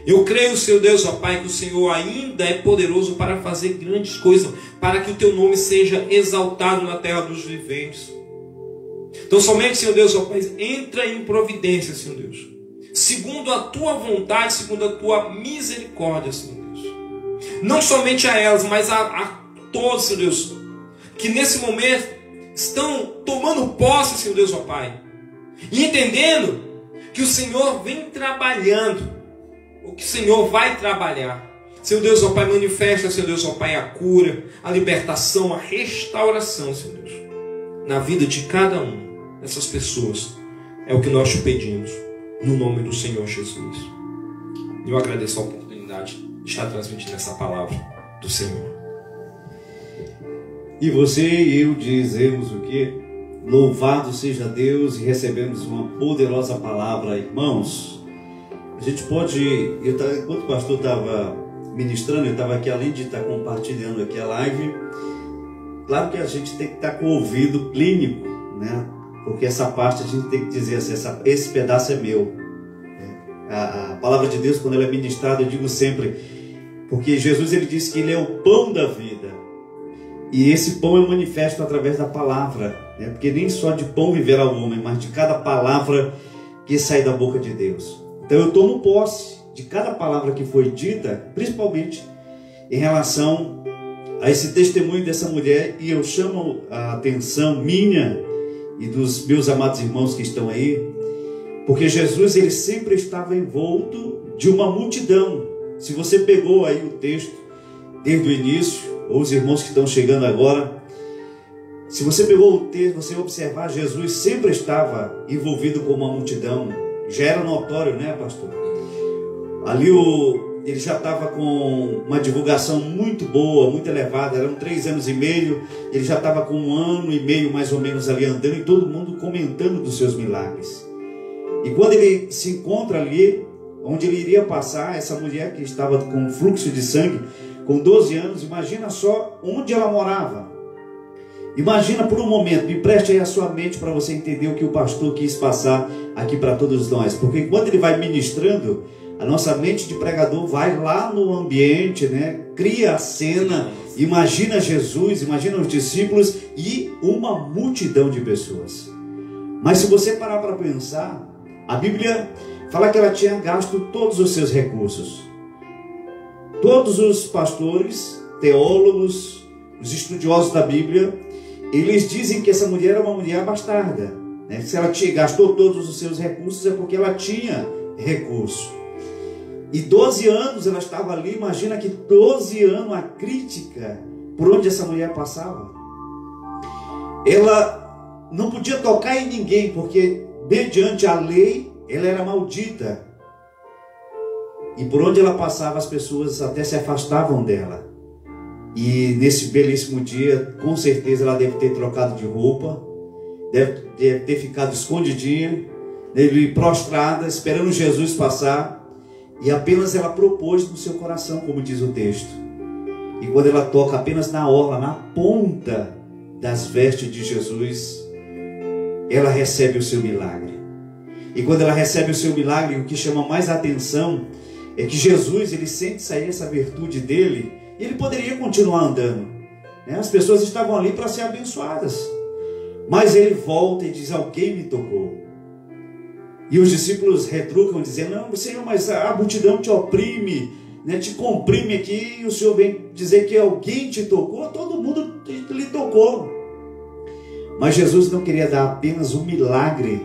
Eu creio, Senhor Deus, ó Pai, que o Senhor ainda é poderoso para fazer grandes coisas, para que o Teu nome seja exaltado na terra dos viventes. Então somente, Senhor Deus, ó Pai, entra em providência, Senhor Deus, segundo a Tua vontade, segundo a Tua misericórdia, Senhor Deus. Não somente a elas, mas a todos, Senhor Deus, que nesse momento estão tomando posse, Senhor Deus, ó Pai, e entendendo que o Senhor vem trabalhando, o que o Senhor vai trabalhar. Senhor Deus, ó Pai, manifesta, Senhor Deus, ó Pai, a cura, a libertação, a restauração, Senhor Deus, na vida de cada um dessas pessoas. É o que nós te pedimos, no nome do Senhor Jesus. Eu agradeço a oportunidade de estar transmitindo essa palavra do Senhor. E você e eu dizemos o quê? Louvado seja Deus, e recebemos uma poderosa palavra, irmãos. A gente pode, enquanto o pastor estava ministrando, eu estava aqui, além de estar compartilhando aqui a live, claro que a gente tem que estar com o ouvido clínico, né? Porque essa parte a gente tem que dizer assim, esse pedaço é meu. A palavra de Deus, quando ela é ministrada, eu digo sempre, porque Jesus ele disse que ele é o pão da vida, e esse pão é manifesto através da palavra, né? Porque nem só de pão viverá o homem, mas de cada palavra que sai da boca de Deus. Então eu tomo posse de cada palavra que foi dita, principalmente em relação a esse testemunho dessa mulher, e eu chamo a atenção minha e dos meus amados irmãos que estão aí, porque Jesus ele sempre estava envolto de uma multidão. Se você pegou aí o texto desde o início, ou os irmãos que estão chegando agora, se você pegou o texto, você observar, Jesus sempre estava envolvido com uma multidão. Já era notório, né, pastor? Ali ele já estava com uma divulgação muito boa, muito elevada. Eram 3 anos e meio. Ele já estava com 1 ano e meio mais ou menos ali andando, e todo mundo comentando dos seus milagres. E quando ele se encontra ali, onde ele iria passar, essa mulher que estava com fluxo de sangue, com 12 anos, imagina só onde ela morava. Imagina por um momento, me preste aí a sua mente para você entender o que o pastor quis passar aqui para todos nós. Porque enquanto ele vai ministrando, a nossa mente de pregador vai lá no ambiente, né? Cria a cena, imagina Jesus, imagina os discípulos e uma multidão de pessoas. Mas se você parar para pensar, a Bíblia fala que ela tinha gasto todos os seus recursos. Todos os pastores, teólogos, os estudiosos da Bíblia, eles dizem que essa mulher era uma mulher bastarda, né? Se ela gastou todos os seus recursos, é porque ela tinha recurso. E 12 anos ela estava ali. Imagina que 12 anos a crítica por onde essa mulher passava. Ela não podia tocar em ninguém, porque mediante a lei ela era maldita. E por onde ela passava, as pessoas até se afastavam dela. E nesse belíssimo dia, com certeza ela deve ter trocado de roupa, deve ter ficado escondidinha, prostrada, esperando Jesus passar. E apenas ela propôs no seu coração, como diz o texto. E quando ela toca apenas na orla, na ponta das vestes de Jesus, ela recebe o seu milagre. E quando ela recebe o seu milagre, o que chama mais atenção é que Jesus, ele sente sair essa virtude dele, e ele poderia continuar andando, né? As pessoas estavam ali para ser abençoadas, mas ele volta e diz: alguém me tocou. E os discípulos retrucam, dizendo: não, Senhor, mas a multidão te oprime, né? Te comprime aqui, e o Senhor vem dizer que alguém te tocou. Todo mundo lhe tocou. Mas Jesus não queria dar apenas um milagre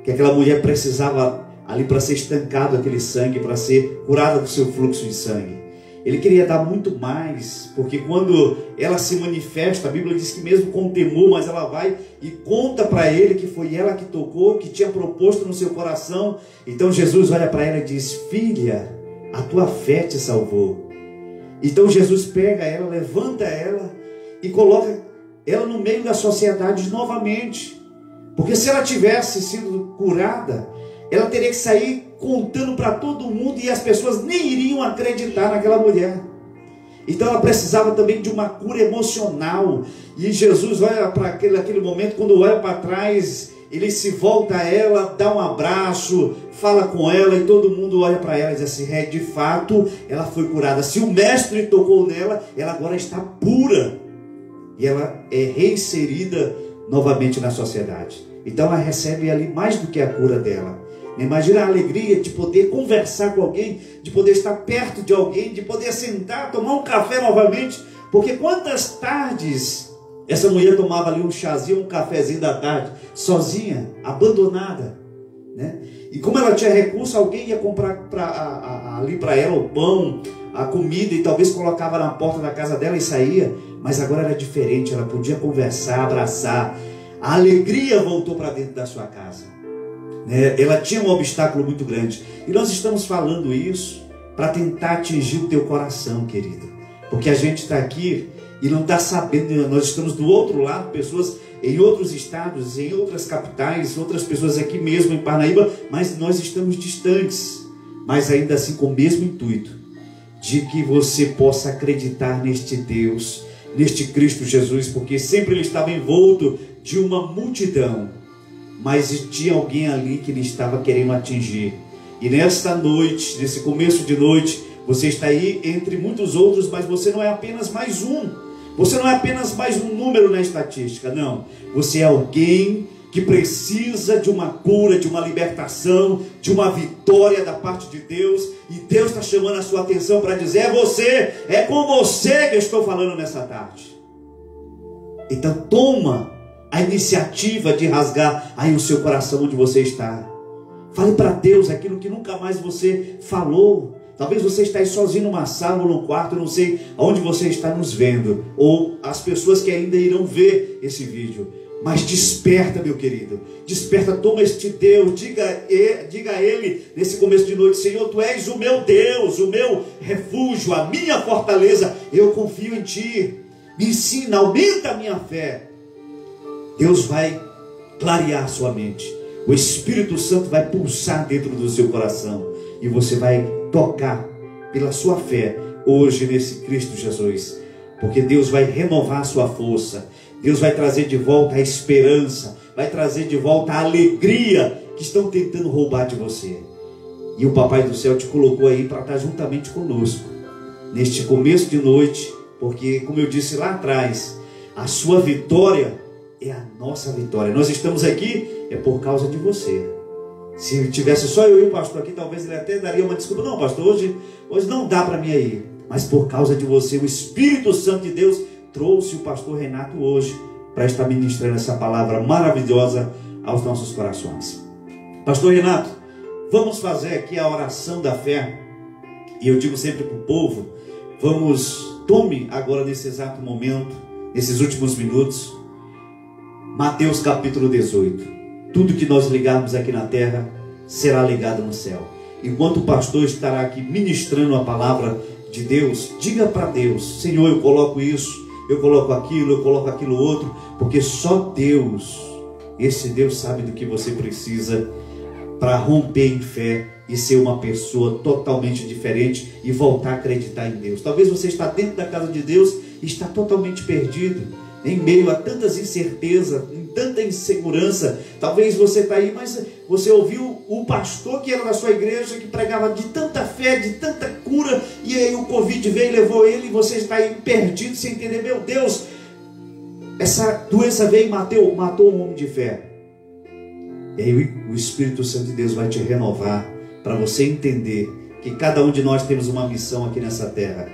que aquela mulher precisava ali para ser estancado aquele sangue, para ser curada do seu fluxo de sangue. Ele queria dar muito mais, porque quando ela se manifesta, a Bíblia diz que mesmo com temor, mas ela vai e conta para ele que foi ela que tocou, que tinha proposto no seu coração. Então Jesus olha para ela e diz: filha, a tua fé te salvou. Então Jesus pega ela, levanta ela e coloca ela no meio da sociedade novamente. Porque se ela tivesse sido curada, ela teria que sair contando para todo mundo, e as pessoas nem iriam acreditar naquela mulher. Então ela precisava também de uma cura emocional. E Jesus olha para aquele momento, quando olha para trás, ele se volta a ela, dá um abraço, fala com ela, e todo mundo olha para ela e diz assim: de fato, ela foi curada. Se o mestre tocou nela, ela agora está pura. E ela é reinserida novamente na sociedade. Então ela recebe ali mais do que a cura dela. Imagina a alegria de poder conversar com alguém, de poder estar perto de alguém, de poder sentar, tomar um café novamente. Porque quantas tardes essa mulher tomava ali um chazinho, um cafezinho da tarde, sozinha, abandonada, né? E como ela tinha recurso, alguém ia comprar ali para ela o pão, a comida, e talvez colocava na porta da casa dela e saía. Mas agora era diferente, ela podia conversar, abraçar. A alegria voltou para dentro da sua casa. Ela tinha um obstáculo muito grande. E nós estamos falando isso para tentar atingir o teu coração, querido. Porque a gente está aqui e não está sabendo. Nós estamos do outro lado, pessoas em outros estados, em outras capitais, outras pessoas aqui mesmo em Parnaíba, mas nós estamos distantes. Mas ainda assim com o mesmo intuito, de que você possa acreditar neste Deus, neste Cristo Jesus, porque sempre ele estava envolto de uma multidão, mas tinha alguém ali que ele estava querendo atingir. E nesta noite, nesse começo de noite, você está aí entre muitos outros, mas você não é apenas mais um. Você não é apenas mais um número na estatística, não. Você é alguém que precisa de uma cura, de uma libertação, de uma vitória da parte de Deus. E Deus está chamando a sua atenção para dizer: é você, é com você que eu estou falando nessa tarde. Então toma a iniciativa de rasgar aí o seu coração onde você está. Fale para Deus aquilo que nunca mais você falou. Talvez você está aí sozinho numa sala ou num quarto, eu não sei aonde você está nos vendo, ou as pessoas que ainda irão ver esse vídeo. Mas desperta, meu querido, desperta, toma este Deus, diga a Ele nesse começo de noite: Senhor, Tu és o meu Deus, o meu refúgio, a minha fortaleza, eu confio em Ti, me ensina, aumenta a minha fé. Deus vai clarear sua mente, o Espírito Santo vai pulsar dentro do seu coração, e você vai tocar pela sua fé hoje nesse Cristo Jesus, porque Deus vai renovar a sua força. Deus vai trazer de volta a esperança, vai trazer de volta a alegria que estão tentando roubar de você. E o Papai do Céu te colocou aí para estar juntamente conosco neste começo de noite, porque, como eu disse lá atrás, a sua vitória é a nossa vitória. Nós estamos aqui é por causa de você. Se tivesse só eu e o pastor aqui, talvez ele até daria uma desculpa: não, pastor, hoje não dá para mim ir. Mas por causa de você, o Espírito Santo de Deus trouxe o pastor Renato hoje para estar ministrando essa palavra maravilhosa aos nossos corações. Pastor Renato, vamos fazer aqui a oração da fé. E eu digo sempre para o povo: tome agora nesse exato momento, nesses últimos minutos, Mateus capítulo 18. Tudo que nós ligarmos aqui na terra será ligado no céu. Enquanto o pastor estará aqui ministrando a palavra de Deus, diga para Deus: Senhor, eu coloco isso, eu coloco aquilo outro, porque só Deus, esse Deus sabe do que você precisa para romper em fé e ser uma pessoa totalmente diferente e voltar a acreditar em Deus. Talvez você está dentro da casa de Deus e está totalmente perdido, em meio a tantas incertezas, em tanta insegurança. Talvez você está aí, mas você ouviu o pastor que era da sua igreja, que pregava de tanta fé, de tanta cura, e aí o Covid veio e levou ele, e você está aí perdido, sem entender: meu Deus, essa doença veio e matou um homem de fé. E aí o Espírito Santo de Deus vai te renovar, para você entender que cada um de nós temos uma missão aqui nessa terra.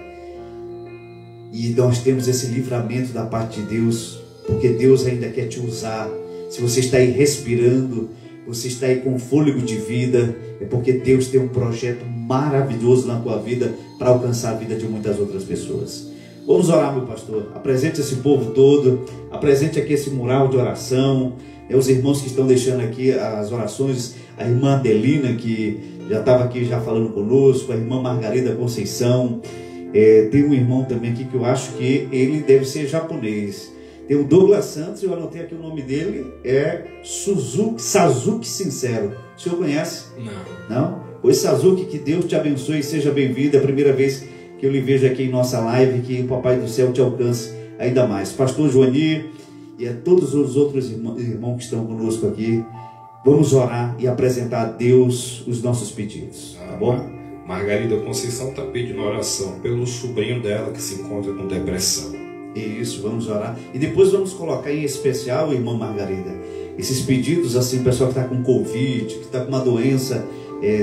E nós temos esse livramento da parte de Deus, porque Deus ainda quer te usar. Se você está aí respirando, você está aí com fôlego de vida, é porque Deus tem um projeto maravilhoso na tua vida para alcançar a vida de muitas outras pessoas. Vamos orar, meu pastor. Apresente esse povo todo, apresente aqui esse mural de oração. Os irmãos que estão deixando aqui as orações, a irmã Adelina, que já estava aqui já falando conosco, a irmã Margarida Conceição. Tem um irmão também aqui que eu acho que ele deve ser japonês. Tem o Douglas Santos, eu anotei aqui o nome dele, é Sazuki Sincero. O senhor conhece? Não. Não? Oi, Sazuki, que Deus te abençoe e seja bem-vindo. É a primeira vez que eu lhe vejo aqui em nossa live, que o Papai do Céu te alcance ainda mais. Pastor Joanir e a todos os outros irmãos que estão conosco aqui, vamos orar e apresentar a Deus os nossos pedidos, tá bom? Margarida Conceição está pedindo oração pelo sobrinho dela que se encontra com depressão. Isso, vamos orar. E depois vamos colocar em especial, irmã Margarida, esses pedidos, assim, o pessoal que está com Covid, que está com uma doença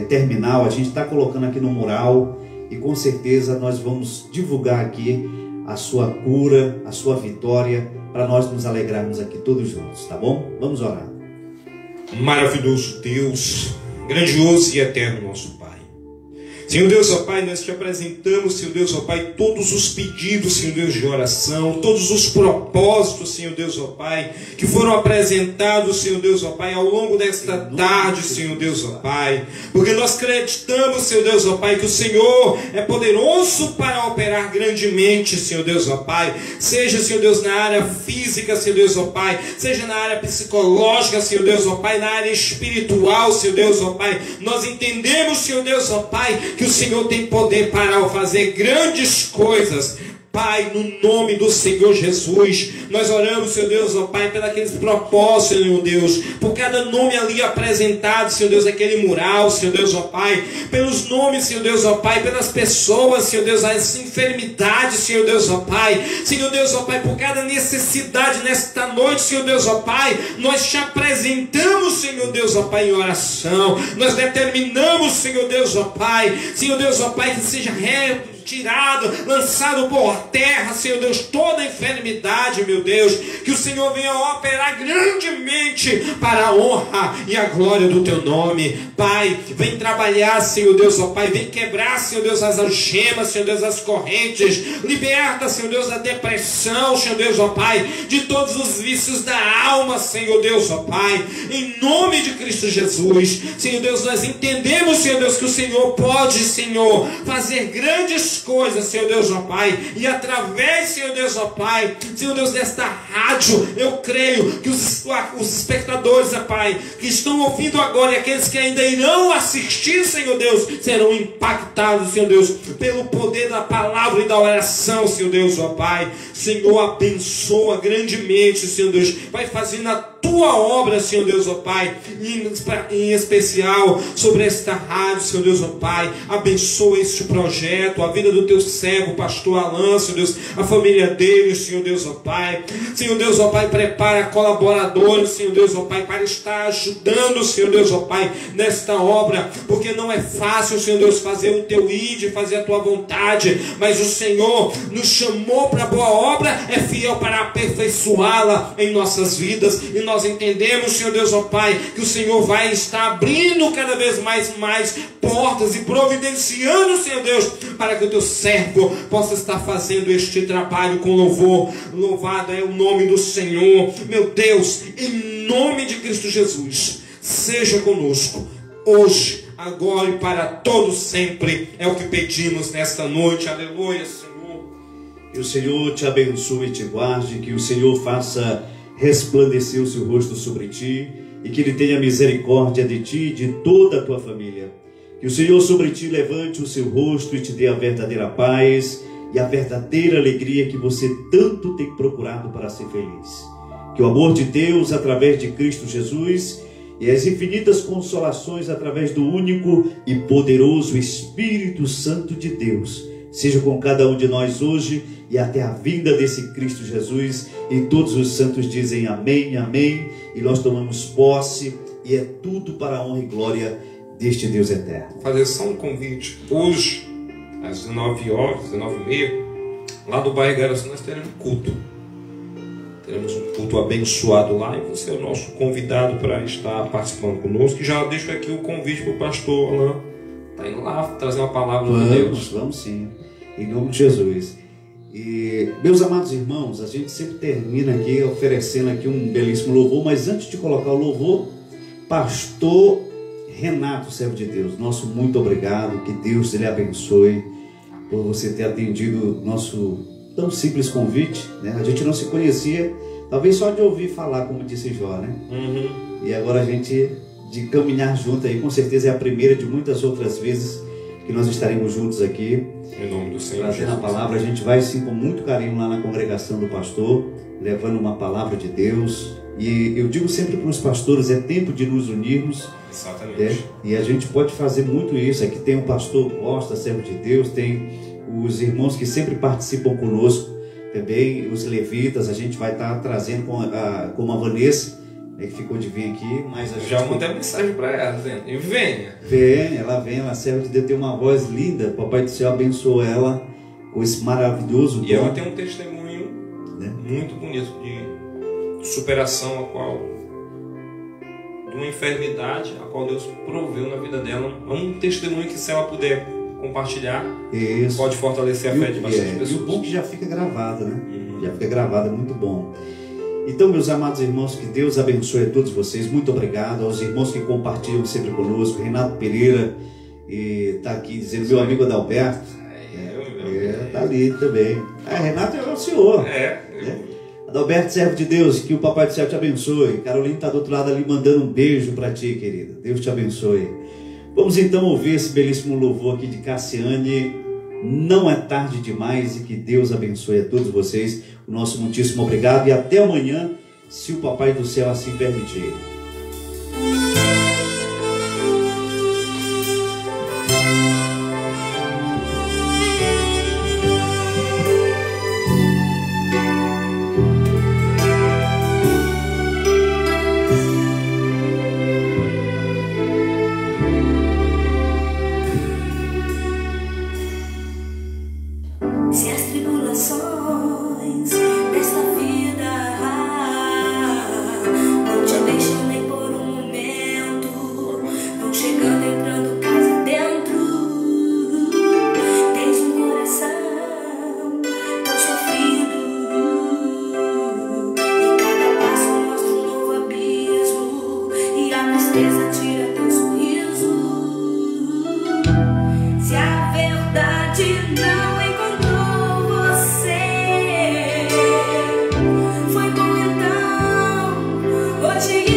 terminal, a gente está colocando aqui no mural e com certeza nós vamos divulgar aqui a sua cura, a sua vitória, para nós nos alegrarmos aqui todos juntos, tá bom? Vamos orar. Maravilhoso Deus, grandioso e eterno nosso Pai. Senhor Deus, ó Pai, nós te apresentamos, Senhor Deus, ó Pai, todos os pedidos, Senhor Deus, de oração, todos os propósitos, Senhor Deus, ó Pai, que foram apresentados, Senhor Deus, ó Pai, ao longo desta tarde, Senhor Deus, ó Pai, porque nós acreditamos, Senhor Deus, ó Pai, que o Senhor é poderoso para operar grandemente, Senhor Deus, ó Pai, seja, Senhor Deus, na área física, Senhor Deus, ó Pai, seja na área psicológica, Senhor Deus, ó Pai, na área espiritual, Senhor Deus, ó Pai, nós entendemos, Senhor Deus, ó Pai, que o Senhor tem poder para fazer grandes coisas. Pai, no nome do Senhor Jesus, nós oramos, Senhor Deus, ó Pai, pelos propósitos, Senhor Deus, por cada nome ali apresentado, Senhor Deus, aquele mural, Senhor Deus, ó Pai, pelos nomes, Senhor Deus, ó Pai, pelas pessoas, Senhor Deus, as enfermidades, Senhor Deus, ó Pai, Senhor Deus, ó Pai, por cada necessidade nesta noite, Senhor Deus, ó Pai, nós te apresentamos, Senhor Deus, ó Pai, em oração, nós determinamos, Senhor Deus, ó Pai, que seja tirado, lançado por terra, Senhor Deus, toda enfermidade, meu Deus, que o Senhor venha operar grandemente para a honra e a glória do teu nome. Pai, vem trabalhar, Senhor Deus, ó Pai, vem quebrar, Senhor Deus, as algemas, Senhor Deus, as correntes, liberta, Senhor Deus, a depressão, Senhor Deus, ó Pai, de todos os vícios da alma, Senhor Deus, ó Pai, em nome de Cristo Jesus. Senhor Deus, nós entendemos, Senhor Deus, que o Senhor pode, Senhor, fazer grandes coisas, Senhor Deus, ó Pai, e através, Senhor Deus, ó Pai, Senhor Deus, desta rádio, eu creio que os espectadores, ó Pai, que estão ouvindo agora e aqueles que ainda irão assistir, Senhor Deus, serão impactados, Senhor Deus, pelo poder da palavra e da oração, Senhor Deus, ó Pai. Senhor, abençoa grandemente, Senhor Deus, vai fazendo a tua obra, Senhor Deus, ó Pai, em especial sobre esta rádio, Senhor Deus, ó Pai, abençoa este projeto, a vida do teu servo, pastor Alan, Senhor Deus, a família dele, Senhor Deus, ó Pai, Senhor Deus, ó Pai, prepara colaboradores, Senhor Deus, ó Pai, para estar ajudando, Senhor Deus, ó Pai, nesta obra, porque não é fácil, Senhor Deus, fazer o teu ID, fazer a tua vontade, mas o Senhor nos chamou para a boa obra, é fiel para aperfeiçoá-la em nossas vidas, e nós entendemos, Senhor Deus, ó Pai, que o Senhor vai estar abrindo cada vez mais portas e providenciando, Senhor Deus, para que o teu servo possa estar fazendo este trabalho com louvor. Louvado é o nome do Senhor, meu Deus, em nome de Cristo Jesus, seja conosco, hoje, agora e para todo sempre, é o que pedimos nesta noite, aleluia, Senhor. Que o Senhor te abençoe e te guarde, que o Senhor faça resplandecer o seu rosto sobre ti, e que Ele tenha misericórdia de ti e de toda a tua família. Que o Senhor sobre ti levante o seu rosto e te dê a verdadeira paz e a verdadeira alegria que você tanto tem procurado para ser feliz. Que o amor de Deus através de Cristo Jesus e as infinitas consolações através do único e poderoso Espírito Santo de Deus seja com cada um de nós hoje e até a vinda desse Cristo Jesus. E todos os santos dizem amém, amém. E nós tomamos posse, e é tudo para a honra e glória deste Deus eterno. Fazer só um convite. Hoje, às 19 horas, 19h30, lá do bairro Garaçu, nós teremos um culto. Teremos um culto abençoado lá, e você é o nosso convidado para estar participando conosco. E já deixo aqui o convite para o pastor Alain. Está indo lá trazer uma palavra de Deus. Vamos sim, em nome de Jesus. E, meus amados irmãos, a gente sempre termina aqui oferecendo aqui um belíssimo louvor, mas antes de colocar o louvor, pastor Renato, servo de Deus, nosso muito obrigado, que Deus lhe abençoe por você ter atendido nosso tão simples convite, né? A gente não se conhecia, talvez só de ouvir falar, como disse Jó, né? E agora a gente, de caminhar junto aí, com certeza é a primeira de muitas outras vezes que que nós estaremos juntos aqui. Em nome do Senhor trazendo Jesus. a palavra. A gente vai sim com muito carinho lá na congregação do pastor, levando uma palavra de Deus. E eu digo sempre para os pastores, é tempo de nos unirmos. Exatamente. E a gente pode fazer muito isso. Aqui tem o pastor Costa, servo de Deus, tem os irmãos que sempre participam conosco, também os levitas. A gente vai estar trazendo como a Vanessa, que ficou de vir aqui, mas a gente... Já mandei uma mensagem para ela, dizendo, e venha. Ela serve de Deus, tem uma voz linda. Papai do céu abençoou ela com esse maravilhoso dom. E ela tem um testemunho, né, muito bonito de superação, de uma enfermidade a qual Deus proveu na vida dela. É um testemunho que, se ela puder compartilhar, isso, pode fortalecer a fé de bastante pessoas. E o bom que já fica gravado, né? Já fica gravado, é muito bom. Então, meus amados irmãos, que Deus abençoe a todos vocês. Muito obrigado aos irmãos que compartilham sempre conosco. Renato Pereira está aqui dizendo, meu amigo Adalberto. Está ali também. Renato é o senhor. Adalberto, servo de Deus, que o Papai do Céu te abençoe. Carolina está do outro lado ali mandando um beijo para ti, querida. Deus te abençoe. Vamos então ouvir esse belíssimo louvor aqui de Cassiane. Não é tarde demais, e que Deus abençoe a todos vocês. O nosso muitíssimo obrigado e até amanhã, se o Papai do Céu assim permitir. Foi bom então, hoje